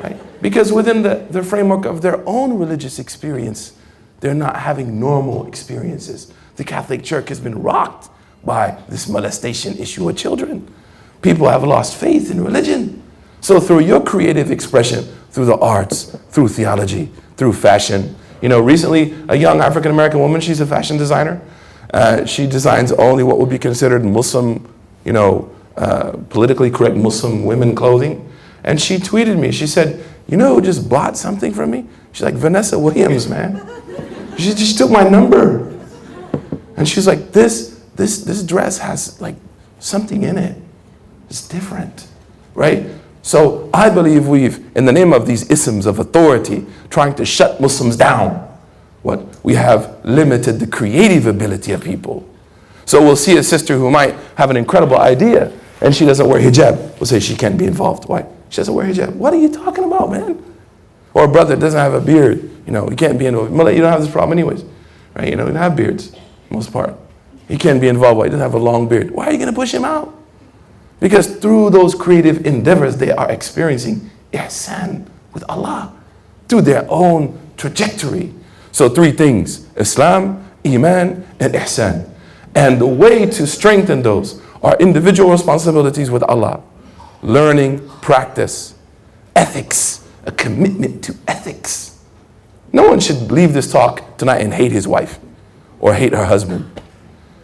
Right? Because within the framework of their own religious experience, they're not having normal experiences. The Catholic Church has been rocked by this molestation issue of children. People have lost faith in religion. So through your creative expression, through the arts, through theology, through fashion. You know, recently, a young African-American woman, she's a fashion designer. She designs only what would be considered Muslim, you know, politically correct Muslim women clothing. And she tweeted me, she said, you know who just bought something from me? She's like, Vanessa Williams, man. She just took my number. And she's like, this dress has like something in it. It's different, right? So I believe we've, in the name of these isms of authority, trying to shut Muslims down, we have limited the creative ability of people. So we'll see a sister who might have an incredible idea and she doesn't wear hijab. We'll say she can't be involved. Why? She doesn't wear hijab. What are you talking about, man? Or a brother doesn't have a beard. You know, he can't be involved. Malay, you don't have this problem anyways. Right? You know, you don't have beards, most part. He can't be involved. Why? He doesn't have a long beard. Why are you going to push him out? Because through those creative endeavors, they are experiencing ihsan with Allah through their own trajectory. So three things: Islam, Iman, and ihsan. And the way to strengthen those are individual responsibilities with Allah. Learning, practice, ethics, a commitment to ethics. No one should leave this talk tonight and hate his wife, or hate her husband,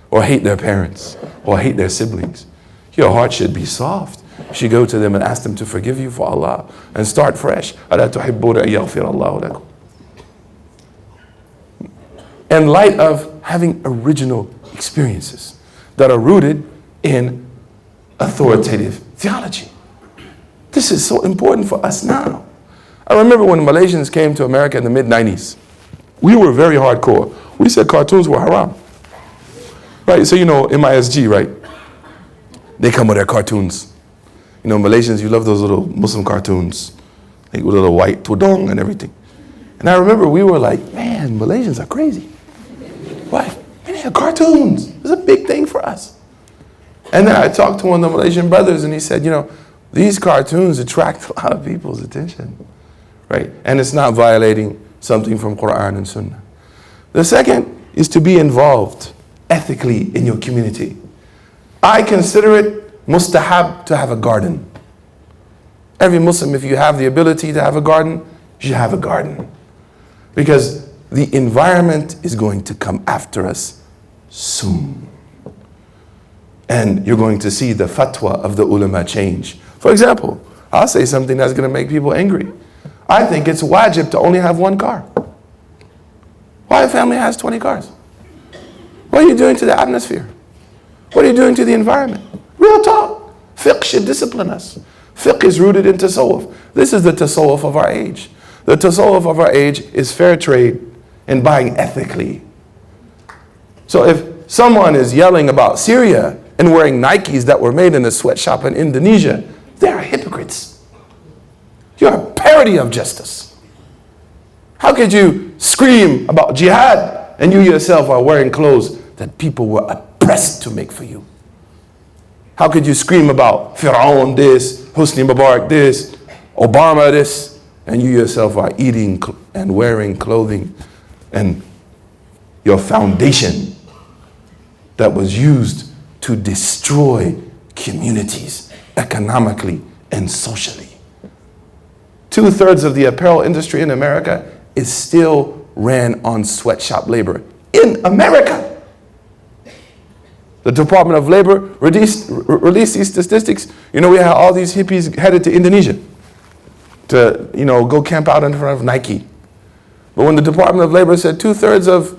or hate their parents, or hate their siblings. Your heart should be soft. You should go to them and ask them to forgive you for Allah and start fresh. In light of having original experiences that are rooted in authoritative theology. This is so important for us now. I remember when Malaysians came to America in the mid-90s, we were very hardcore. We said cartoons were haram. Right, so you know, MISG, right? They come with their cartoons. You know, Malaysians, you love those little Muslim cartoons. Like with a little white tudong and everything. And I remember we were like, man, Malaysians are crazy. Why? Man, they have cartoons. It's a big thing for us. And then I talked to one of the Malaysian brothers and he said, you know, these cartoons attract a lot of people's attention. Right? And it's not violating something from Quran and Sunnah. The second is to be involved ethically in your community. I consider it mustahab to have a garden. Every Muslim, if you have the ability to have a garden, you should have a garden. Because the environment is going to come after us soon. And you're going to see the fatwa of the ulama change. For example, I'll say something that's going to make people angry. I think it's wajib to only have one car. Why a family has 20 cars? What are you doing to the atmosphere? What are you doing to the environment? Real talk. Fiqh should discipline us. Fiqh is rooted in tasawwuf. This is the tasawwuf of our age. The tasawwuf of our age is fair trade and buying ethically. So if someone is yelling about Syria and wearing Nikes that were made in a sweatshop in Indonesia, they are hypocrites. You're a parody of justice. How could you scream about jihad and you yourself are wearing clothes that people were oppressed to make for you? How could you scream about Fir'aun this, Hosni Mubarak this, Obama this, and you yourself are eating and wearing clothing and your foundation that was used to destroy communities economically and socially? 2/3 of the apparel industry in America is still ran on sweatshop labor in America. The Department of Labor released these statistics. You know, we had all these hippies headed to Indonesia to, go camp out in front of Nike. But when the Department of Labor said 2/3 of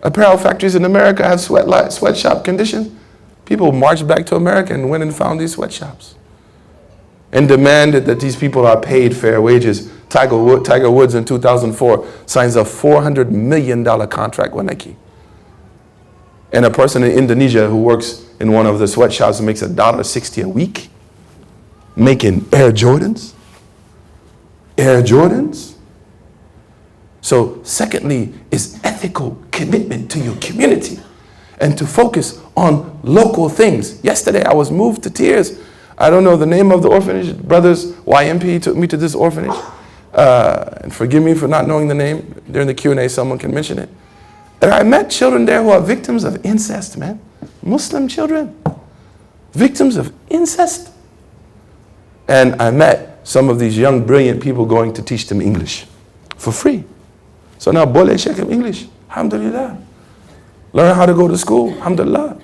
apparel factories in America have sweatshop conditions, people marched back to America and went and found these sweatshops and demanded that these people are paid fair wages. Tiger Woods in 2004 signs a $400 million contract with Nike. And a person in Indonesia who works in one of the sweatshops makes $1.60 a week, making Air Jordans. Air Jordans. So secondly is ethical commitment to your community and to focus on local things. Yesterday I was moved to tears. I don't know the name of the orphanage. Brothers YMP took me to this orphanage. And forgive me for not knowing the name. During the Q&A someone can mention it. And I met children there who are victims of incest, man. Muslim children. Victims of incest. And I met some of these young, brilliant people going to teach them English for free. So now, bole check them English. Alhamdulillah. Learn how to go to school. Alhamdulillah.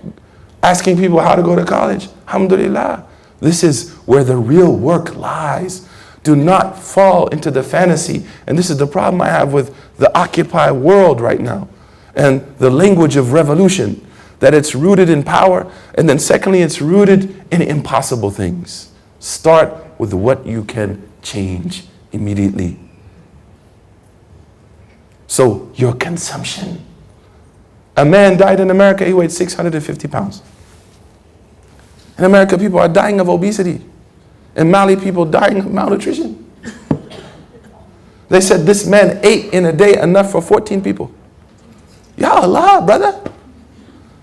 Asking people how to go to college. Alhamdulillah. This is where the real work lies. Do not fall into the fantasy. And this is the problem I have with the Occupy world right now. And the language of revolution, that it's rooted in power, and then secondly, it's rooted in impossible things. Start with what you can change immediately. So, your consumption. A man died in America, he weighed 650 pounds. In America, people are dying of obesity. In Mali, people dying of malnutrition. They said this man ate in a day enough for 14 people. Ya Allah, brother.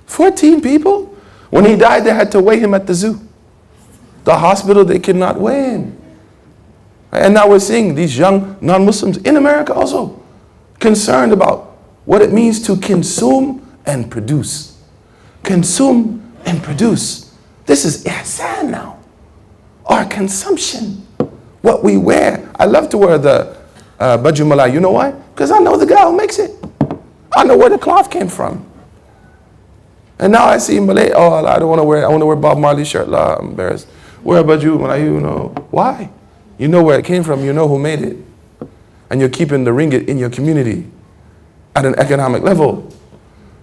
14 people? When he died, they had to weigh him at the zoo. The hospital, they could not weigh him. And now we're seeing these young non-Muslims in America also concerned about what it means to consume and produce. Consume and produce. This is ihsan now. Our consumption. What we wear. I love to wear the baju malai. You know why? Because I know the guy who makes it. I know where the cloth came from. And now I see Malay, I don't want to wear, I want to wear Bob Marley's shirt. I'm embarrassed. Wear a baju, why? You know where it came from, you know who made it. And you're keeping the ringgit in your community at an economic level.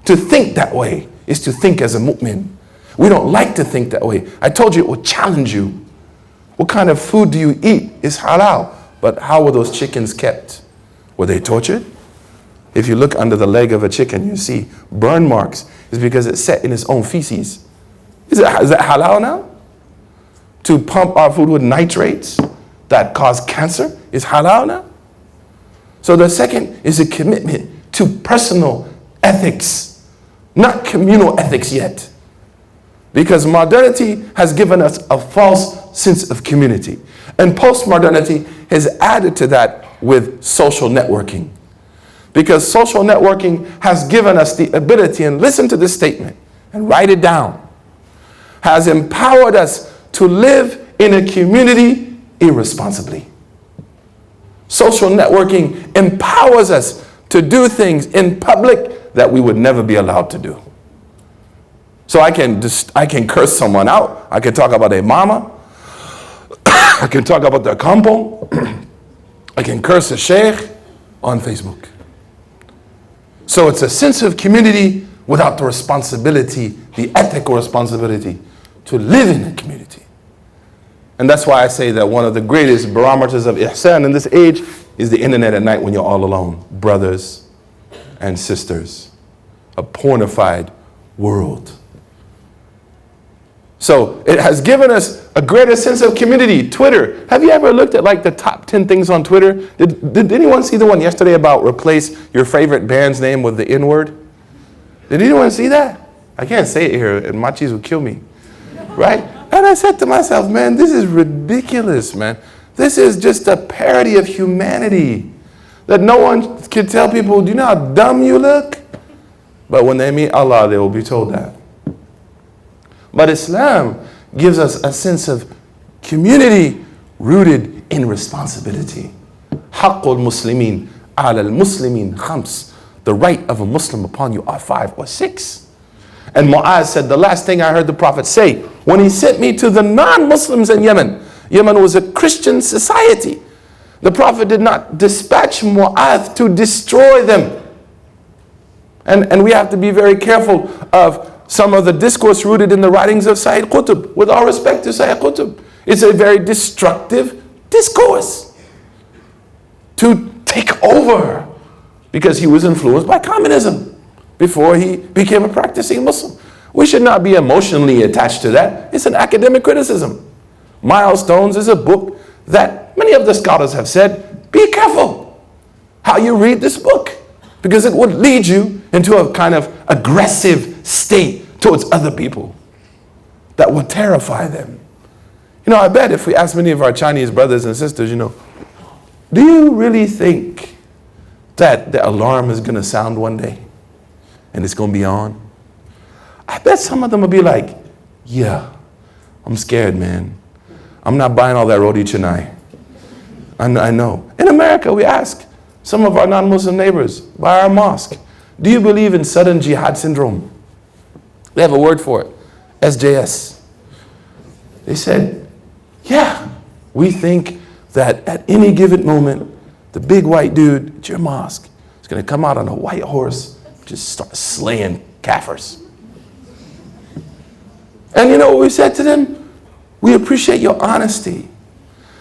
To think that way is to think as a mu'min. We don't like to think that way. I told you it would challenge you. What kind of food do you eat is halal. But how were those chickens kept? Were they tortured? If you look under the leg of a chicken, you see burn marks. It's because it's set in its own feces. Is that halal now? To pump our food with nitrates that cause cancer is halal now? So the second is a commitment to personal ethics, not communal ethics yet. Because modernity has given us a false sense of community. And postmodernity has added to that with social networking. Because social networking has given us the ability, and listen to this statement and write it down, has empowered us to live in a community irresponsibly. Social networking empowers us to do things in public that we would never be allowed to do. So I can curse someone out. I can talk about their mama. I can talk about their kampo. I can curse a sheikh on Facebook. So it's a sense of community without the responsibility, the ethical responsibility to live in a community. And that's why I say that one of the greatest barometers of ihsan in this age is the internet at night when you're all alone. Brothers and sisters. A pornified world. So it has given us a greater sense of community. Twitter. Have you ever looked at like the top 10 things on Twitter? Did anyone see the one yesterday about replace your favorite band's name with the N-word? Did anyone see that? I can't say it here and Machis will kill me. Right? And I said to myself, man, this is ridiculous, man. This is just a parody of humanity. That no one can tell people, do you know how dumb you look? But when they meet Allah, they will be told that. But Islam gives us a sense of community rooted in responsibility. Haqqul Muslimin ala al-Muslimin khams. The right of a Muslim upon you are 5 or 6. And Mu'az said, the last thing I heard the Prophet say, when he sent me to the non-Muslims in Yemen, Yemen was a Christian society. The Prophet did not dispatch Mu'az to destroy them. And we have to be very careful of some of the discourse rooted in the writings of Sayyid Qutb. With all respect to Sayyid Qutb, it's a very destructive discourse to take over because he was influenced by communism before he became a practicing Muslim. We should not be emotionally attached to that. It's an academic criticism. Milestones is a book that many of the scholars have said, be careful how you read this book, because it would lead you into a kind of aggressive state towards other people that would terrify them. You know, I bet if we ask many of our Chinese brothers and sisters, you know, do you really think that the alarm is going to sound one day and it's going to be on? I bet some of them will be like, yeah, I'm scared, man. I'm not buying all that roti canai. I know. In America, we ask some of our non-Muslim neighbors by our mosque, do you believe in sudden jihad syndrome? They have a word for it, SJS. They said, yeah, we think that at any given moment, the big white dude at your mosque is going to come out on a white horse, just start slaying kafirs. And you know what we said to them? We appreciate your honesty.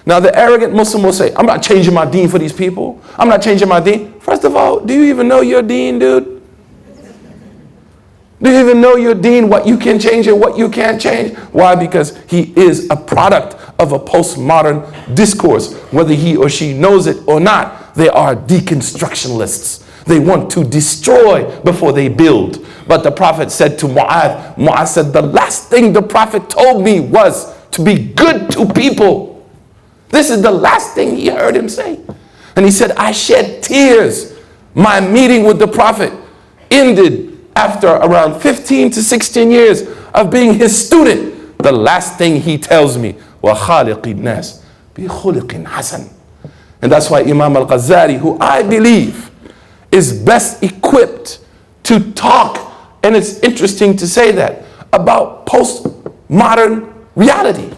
Now the arrogant Muslim will say, I'm not changing my deen for these people. I'm not changing my deen. First of all, do you even know your deen, dude? Do you even know your deen, what you can change and what you can't change? Why? Because he is a product of a postmodern discourse. Whether he or she knows it or not, they are deconstructionists. They want to destroy before they build. But the Prophet said to Mu'adh said, the last thing the Prophet told me was to be good to people. This is the last thing he heard him say. And he said, I shed tears. My meeting with the Prophet ended after around 15 to 16 years of being his student. The last thing he tells me, وَخَالِقِ النَّاسِ بِخُلِقٍ حَسَنٍ. And that's why Imam al-Ghazali, who I believe is best equipped to talk, and it's interesting to say that, about postmodern reality.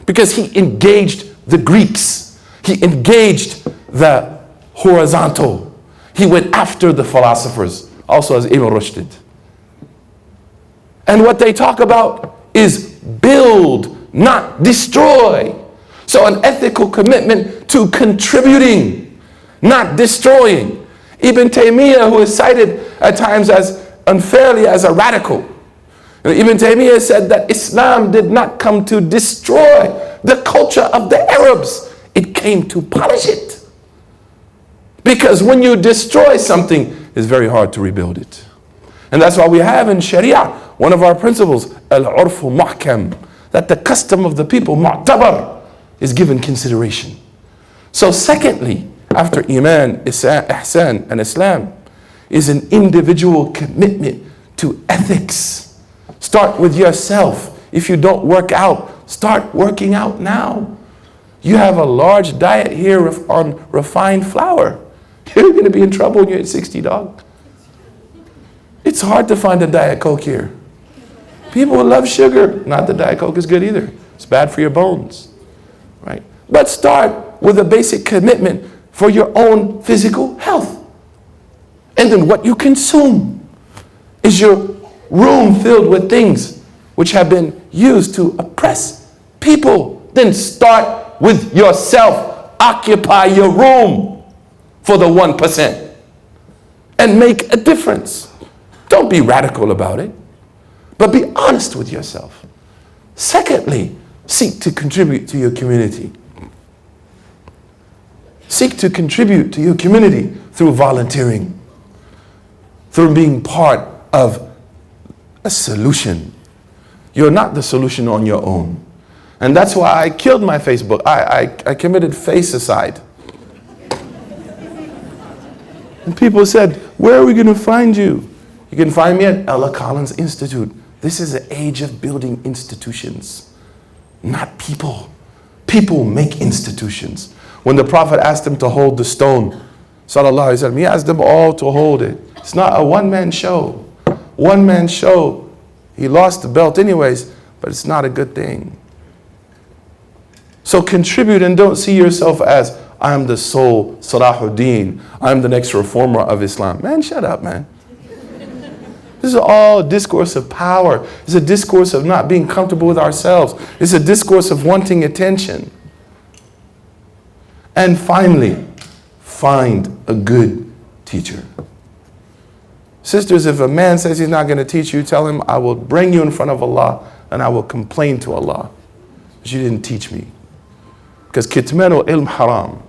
Because he engaged the Greeks. He engaged the horizontal. He went after the philosophers, also as Ibn Rushd did. And what they talk about is build, not destroy. So an ethical commitment to contributing, not destroying. Ibn Taymiyyah, who is cited at times as unfairly as a radical, Ibn Taymiyyah said that Islam did not come to destroy the culture of the Arabs. It came to polish it. Because when you destroy something, it's very hard to rebuild it. And that's why we have in Sharia, one of our principles, al-urfu muhkam, that the custom of the people, mu'tabar, is given consideration. So secondly, after Iman, Ihsan, and Islam is an individual commitment to ethics. Start with yourself. If you don't work out, start working out now. You have a large diet here on refined flour. You're going to be in trouble when you're at 60, dog. It's hard to find a Diet Coke here. People love sugar. Not that Diet Coke is good either. It's bad for your bones, right? But start with a basic commitment for your own physical health. And then what you consume. Is your room filled with things which have been used to oppress people? Then start with yourself. Occupy your room for the 1% and make a difference. Don't be radical about it, but be honest with yourself. Secondly, seek to contribute to your community. Seek to contribute to your community through volunteering, through being part of a solution. You're not the solution on your own. And that's why I killed my Facebook. I committed facecide. And people said, where are we going to find you? You can find me at Ella Collins Institute. This is an age of building institutions, not people. People make institutions. When the Prophet asked him to hold the stone, sallallahu alaihi wasallam, he asked them all to hold it. It's not a one-man show. One-man show, he lost the belt anyways, but it's not a good thing. So contribute and don't see yourself as, I'm the sole Salahuddin, I'm the next reformer of Islam. Man, shut up, man. This is all a discourse of power. It's a discourse of not being comfortable with ourselves. It's a discourse of wanting attention. And finally, find a good teacher. Sisters, if a man says he's not going to teach you, tell him, I will bring you in front of Allah and I will complain to Allah. But you didn't teach me. Because kitmanu ilm haram.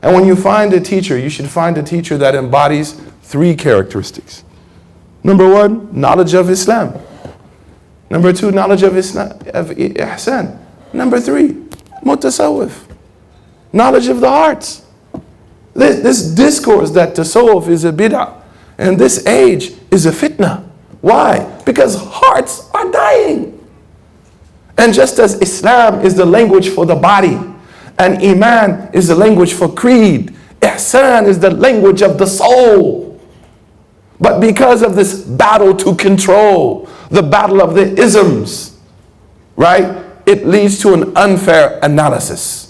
And when you find a teacher, you should find a teacher that embodies 3 characteristics. Number 1, knowledge of Islam. Number 2, knowledge of Islam, of Ihsan. Number 3, mutasawwif. Knowledge of the hearts. This discourse that tasawwuf is a bid'ah and this age is a fitna. Why? Because hearts are dying. And just as Islam is the language for the body and Iman is the language for creed, Ihsan is the language of the soul. But because of this battle to control, the battle of the isms, right? It leads to an unfair analysis.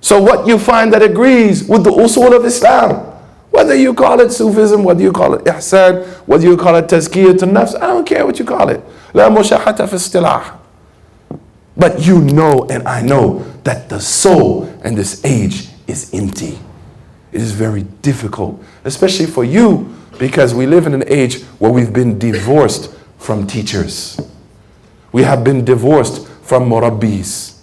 So what you find that agrees with the usul of Islam, whether you call it Sufism, whether you call it Ihsan, whether you call it Tazkiyatun Nafs, I don't care what you call it. La mushahata fi istilah. But you know and I know that the soul in this age is empty. It is very difficult, especially for you, because we live in an age where we've been divorced from teachers. We have been divorced from murabbis.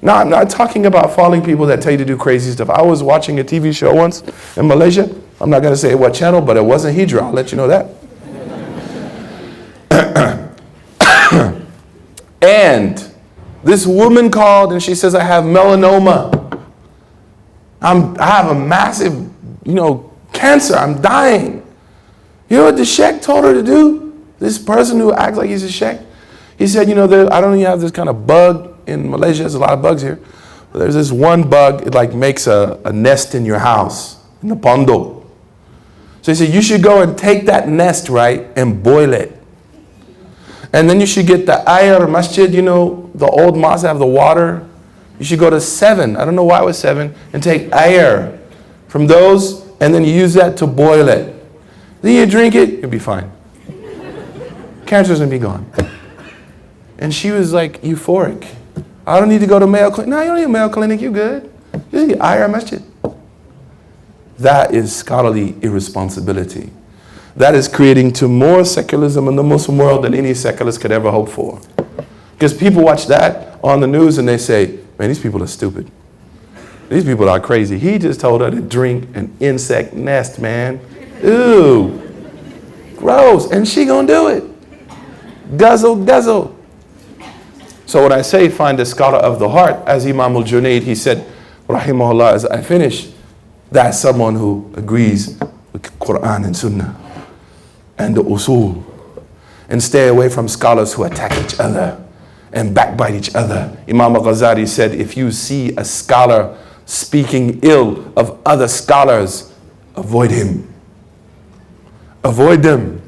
Now, I'm not talking about following people that tell you to do crazy stuff. I was watching a TV show once in Malaysia. I'm not going to say what channel, but it wasn't Hijra. I'll let you know that. And this woman called and she says, I have melanoma. I have a massive, cancer. I'm dying. You know what the sheikh told her to do? This person who acts like he's a sheikh. He said, I don't even have this kind of bug in Malaysia. There's a lot of bugs here. But there's this one bug, it like makes a nest in your house, in the pondo. So he said, you should go and take that nest, right, and boil it. And then you should get the air masjid, the old mosques have the water. You should go to 7, I don't know why it was 7, and take air from those, and then you use that to boil it. Then you drink it, you'll be fine. Cancer's gonna be gone. And she was like euphoric. I don't need to go to Mayo Clinic. No, you don't need a Mayo Clinic, you good. You need Ayar Masjid. That is scholarly irresponsibility. That is creating to more secularism in the Muslim world than any secularist could ever hope for. Because people watch that on the news and they say, man, these people are stupid. These people are crazy. He just told her to drink an insect nest, man. Ew. Gross. And she gonna do it. Guzzle, guzzle. So when I say find a scholar of the heart, as Imam al-Junayd, he said, rahimahullah, as I finish, That's someone who agrees with Quran and Sunnah and the usul. And stay away from scholars who attack each other and backbite each other. Imam al-Ghazali said, if you see a scholar speaking ill of other scholars, avoid him. Avoid them.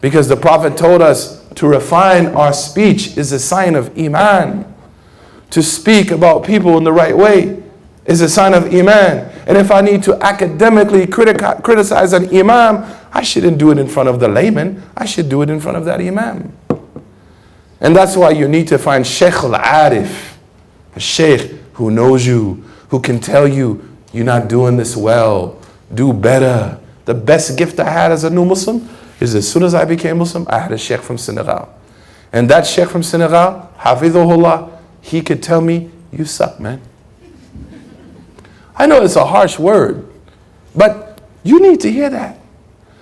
Because the Prophet told us to refine our speech is a sign of Iman. To speak about people in the right way is a sign of Iman. And if I need to academically criticize an Imam, I shouldn't do it in front of the layman. I should do it in front of that Imam. And that's why you need to find Shaykh al-Arif, a Shaykh who knows you, who can tell you, you're not doing this well, do better. The best gift I had as a new Muslim is as soon as I became Muslim, I had a Shaykh from Senegal. And that Shaykh from Senegal, Hafidhullah, he could tell me, you suck, man. I know it's a harsh word, but you need to hear that.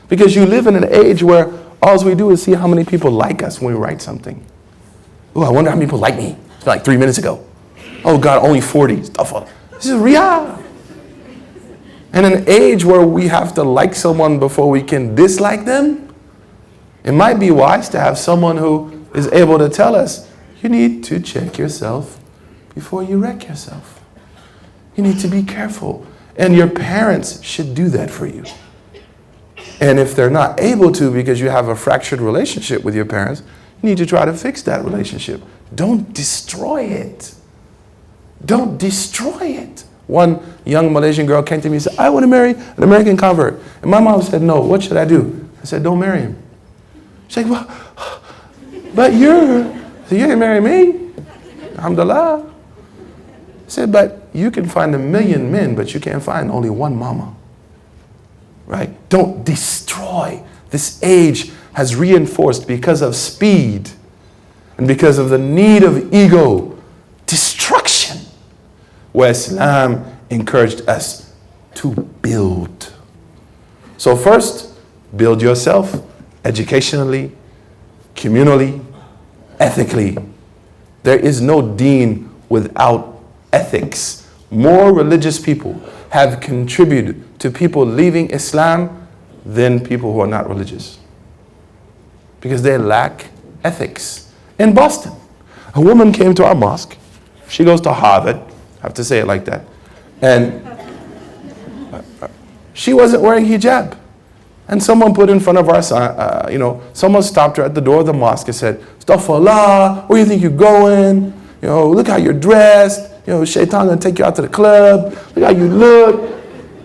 Because you live in an age where all we do is see how many people like us when we write something. Oh, I wonder how many people like me. It's like 3 minutes ago. Oh God, only 40. This is riyah. In an age where we have to like someone before we can dislike them, it might be wise to have someone who is able to tell us, you need to check yourself before you wreck yourself. You need to be careful. And your parents should do that for you. And if they're not able to because you have a fractured relationship with your parents, you need to try to fix that relationship. Don't destroy it. Don't destroy it. One young Malaysian girl came to me and said, I want to marry an American convert. And my mom said, no, what should I do? I said, don't marry him. She's like, well, but you didn't marry me. Alhamdulillah. I said, but you can find 1,000,000 men, but you can't find only one mama. Right? Don't destroy. This age has reinforced because of speed and because of the need of ego, destruction, where Islam encouraged us to build. So first, build yourself educationally, communally, ethically. There is no deen without ethics. More religious people have contributed to people leaving Islam than people who are not religious. Because they lack ethics. In Boston, a woman came to our mosque. She goes to Harvard. I have to say it like that. And she wasn't wearing hijab. And someone put in front of our son, someone stopped her at the door of the mosque and said, Astaghfirullah, where do you think you're going? Look how you're dressed. Shaitan gonna take you out to the club. Look how you look.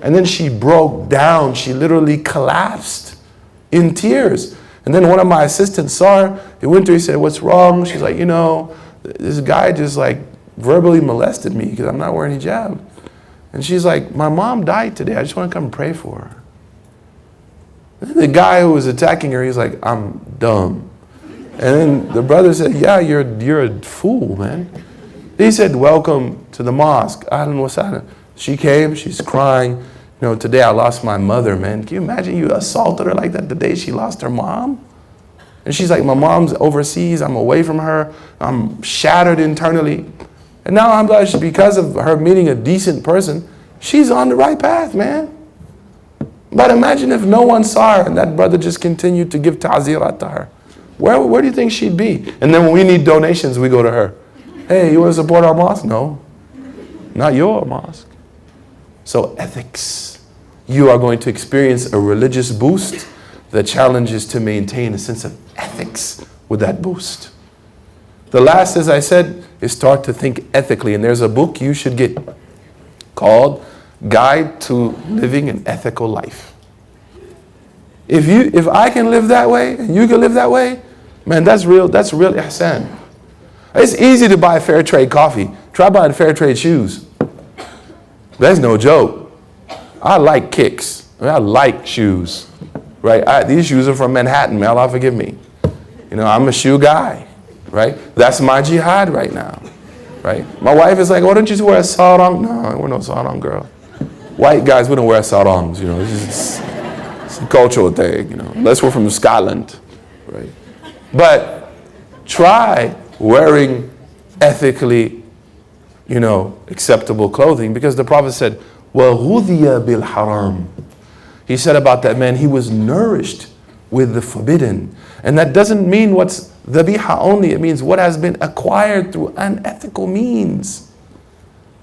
And then she broke down. She literally collapsed in tears. And then one of my assistants saw her. He went to her, he said, what's wrong? She's like, this guy just like verbally molested me because I'm not wearing hijab. And she's like, my mom died today. I just want to come pray for her. And then the guy who was attacking her, he's like, I'm dumb. And then the brother said, yeah, you're a fool, man. He said, welcome to the mosque. Ahlan wa sahlan. She came, she's crying. Today I lost my mother, man. Can you imagine you assaulted her like that the day she lost her mom? And she's like, my mom's overseas. I'm away from her. I'm shattered internally. And now I'm like, because of her meeting a decent person, she's on the right path, man. But imagine if no one saw her and that brother just continued to give ta'zirat to her. Where do you think she'd be? And then when we need donations, we go to her. Hey, you want to support our mosque? No, not your mosque. So ethics. You are going to experience a religious boost. The challenge is to maintain a sense of ethics with that boost. The last, as I said, is start to think ethically. And there's a book you should get called Guide to Living an Ethical Life. If I can live that way and you can live that way, man, that's real ihsan. It's easy to buy fair trade coffee. Try buying fair trade shoes. That's no joke. I like kicks. I like shoes. Right? These shoes are from Manhattan, man. Allah forgive me. I'm a shoe guy. Right? That's my jihad right now. Right? My wife is like, why don't you wear a sarong? No, we're no sarong, girl. White guys, we don't wear sarongs. It's a cultural thing. Unless we're from Scotland. Right? But try wearing ethically, acceptable clothing, because the Prophet said, وَغُذِيَ بِالْحَرَامِ. He said about that man, he was nourished with the forbidden. And that doesn't mean what's dhabiha only. It means what has been acquired through unethical means.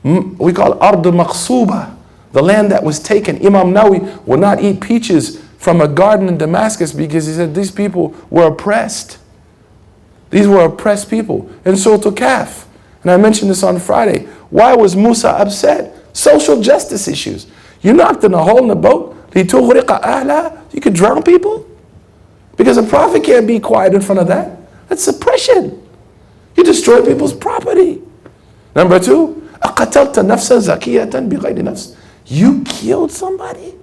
We call Ard al-Maqsuba, the land that was taken. Imam Nawawi would not eat peaches from a garden in Damascus because he said these people were oppressed. These were oppressed people. And so to Kaf. And I mentioned this on Friday. Why was Musa upset? Social justice issues. You knocked in a hole in the boat. You could drown people. Because a prophet can't be quiet in front of that. That's suppression. You destroy people's property. Number two, أَقَتَلْتَ نَفْسًا زَكِيَّةً بِغَيْرِ نَفْسٍ. You killed somebody?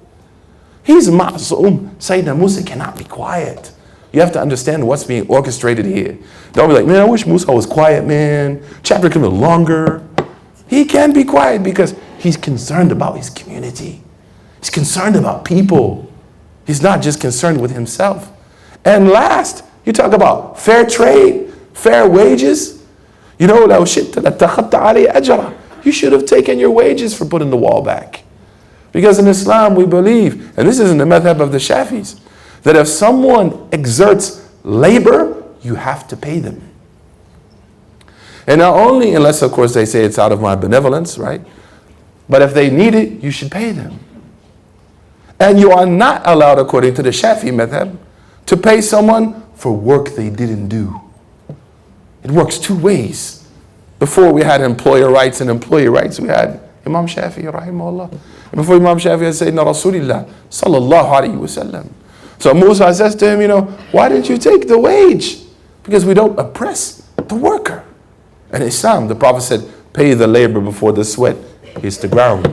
He's ma'zoom. Sayyidina Musa cannot be quiet. You have to understand what's being orchestrated here. Don't be like, man, I wish Musa was quiet, man. Chapter could be longer. He can be quiet because he's concerned about his community. He's concerned about people. He's not just concerned with himself. And last, you talk about fair trade, fair wages. You know, لو شئت لاتخذت عليه أجرا. You should have taken your wages for putting the wall back. Because in Islam we believe, and this isn't the madhab of the Shafis, that if someone exerts labor, you have to pay them. And not only, unless of course they say it's out of my benevolence, right? But if they need it, you should pay them. And you are not allowed, according to the Shafi madhab, to pay someone for work they didn't do. It works two ways. Before we had employer rights and employee rights, we had Imam Shafi, rahimahullah. And before Imam Shafi had Sayyidina Rasulullah, sallallahu alayhi wa sallam. So Musa says to him, you know, why didn't you take the wage? Because we don't oppress the worker. And Islam, the Prophet said, pay the labor before the sweat hits the ground.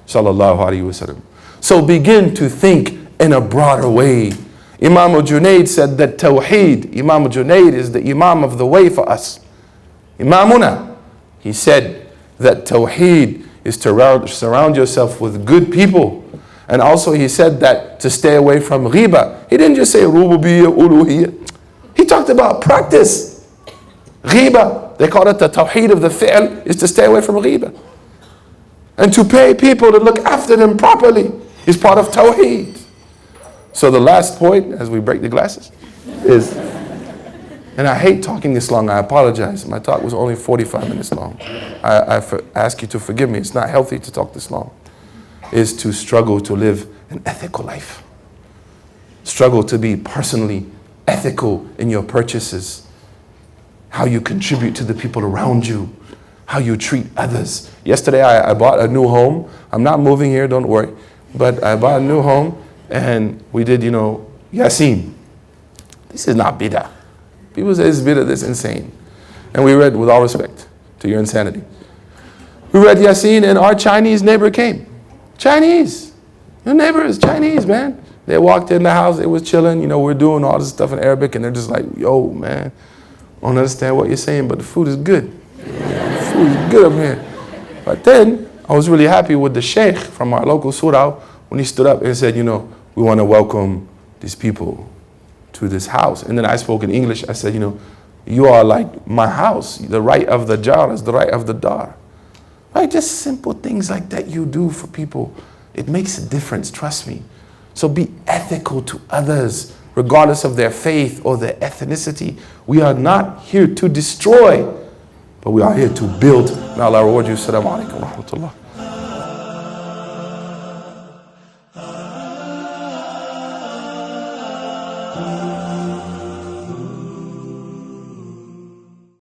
Sallallahu alayhi wa sallam. So begin to think in a broader way. Imam al-Junaid said that Tawheed, Imam al-Junaid is the Imam of the way for us. Imamuna, he said that Tawheed is to surround yourself with good people. And also he said that to stay away from ghiba. He didn't just say rububiyyah, uluhiyyah. He talked about practice. Ghiba, they call it the Tawheed of the fi'l, is to stay away from ghiba. And to pay people to look after them properly is part of Tawheed. So the last point, as we break the glasses, is, and I hate talking this long, I apologize. My talk was only 45 minutes long. I ask you to forgive me, it's not healthy to talk this long. Is to struggle to live an ethical life. Struggle to be personally ethical in your purchases. How you contribute to the people around you. How you treat others. Yesterday I bought a new home. I'm not moving here, don't worry. But I bought a new home and we did, you know, Yasin. This is not bid'ah. People say it's bid'ah, this is insane. And we read, with all respect to your insanity, we read Yasin and our Chinese neighbor came. Chinese. Your neighbor is Chinese, man. They walked in the house, it was chilling, you know, we're doing all this stuff in Arabic and they're just like, yo, man, I don't understand what you're saying, but the food is good. The food is good up here. But then, I was really happy with the sheikh from our local surah when he stood up and said, you know, we want to welcome these people to this house. And then I spoke in English. I said, you know, you are like my house. The right of the jar is the right of the dar. Right? Just simple things like that you do for people. It makes a difference, trust me. So be ethical to others, regardless of their faith or their ethnicity. We are not here to destroy, but we are here to build. May Allah reward you. Assalamu alaikum wa rahmatullah.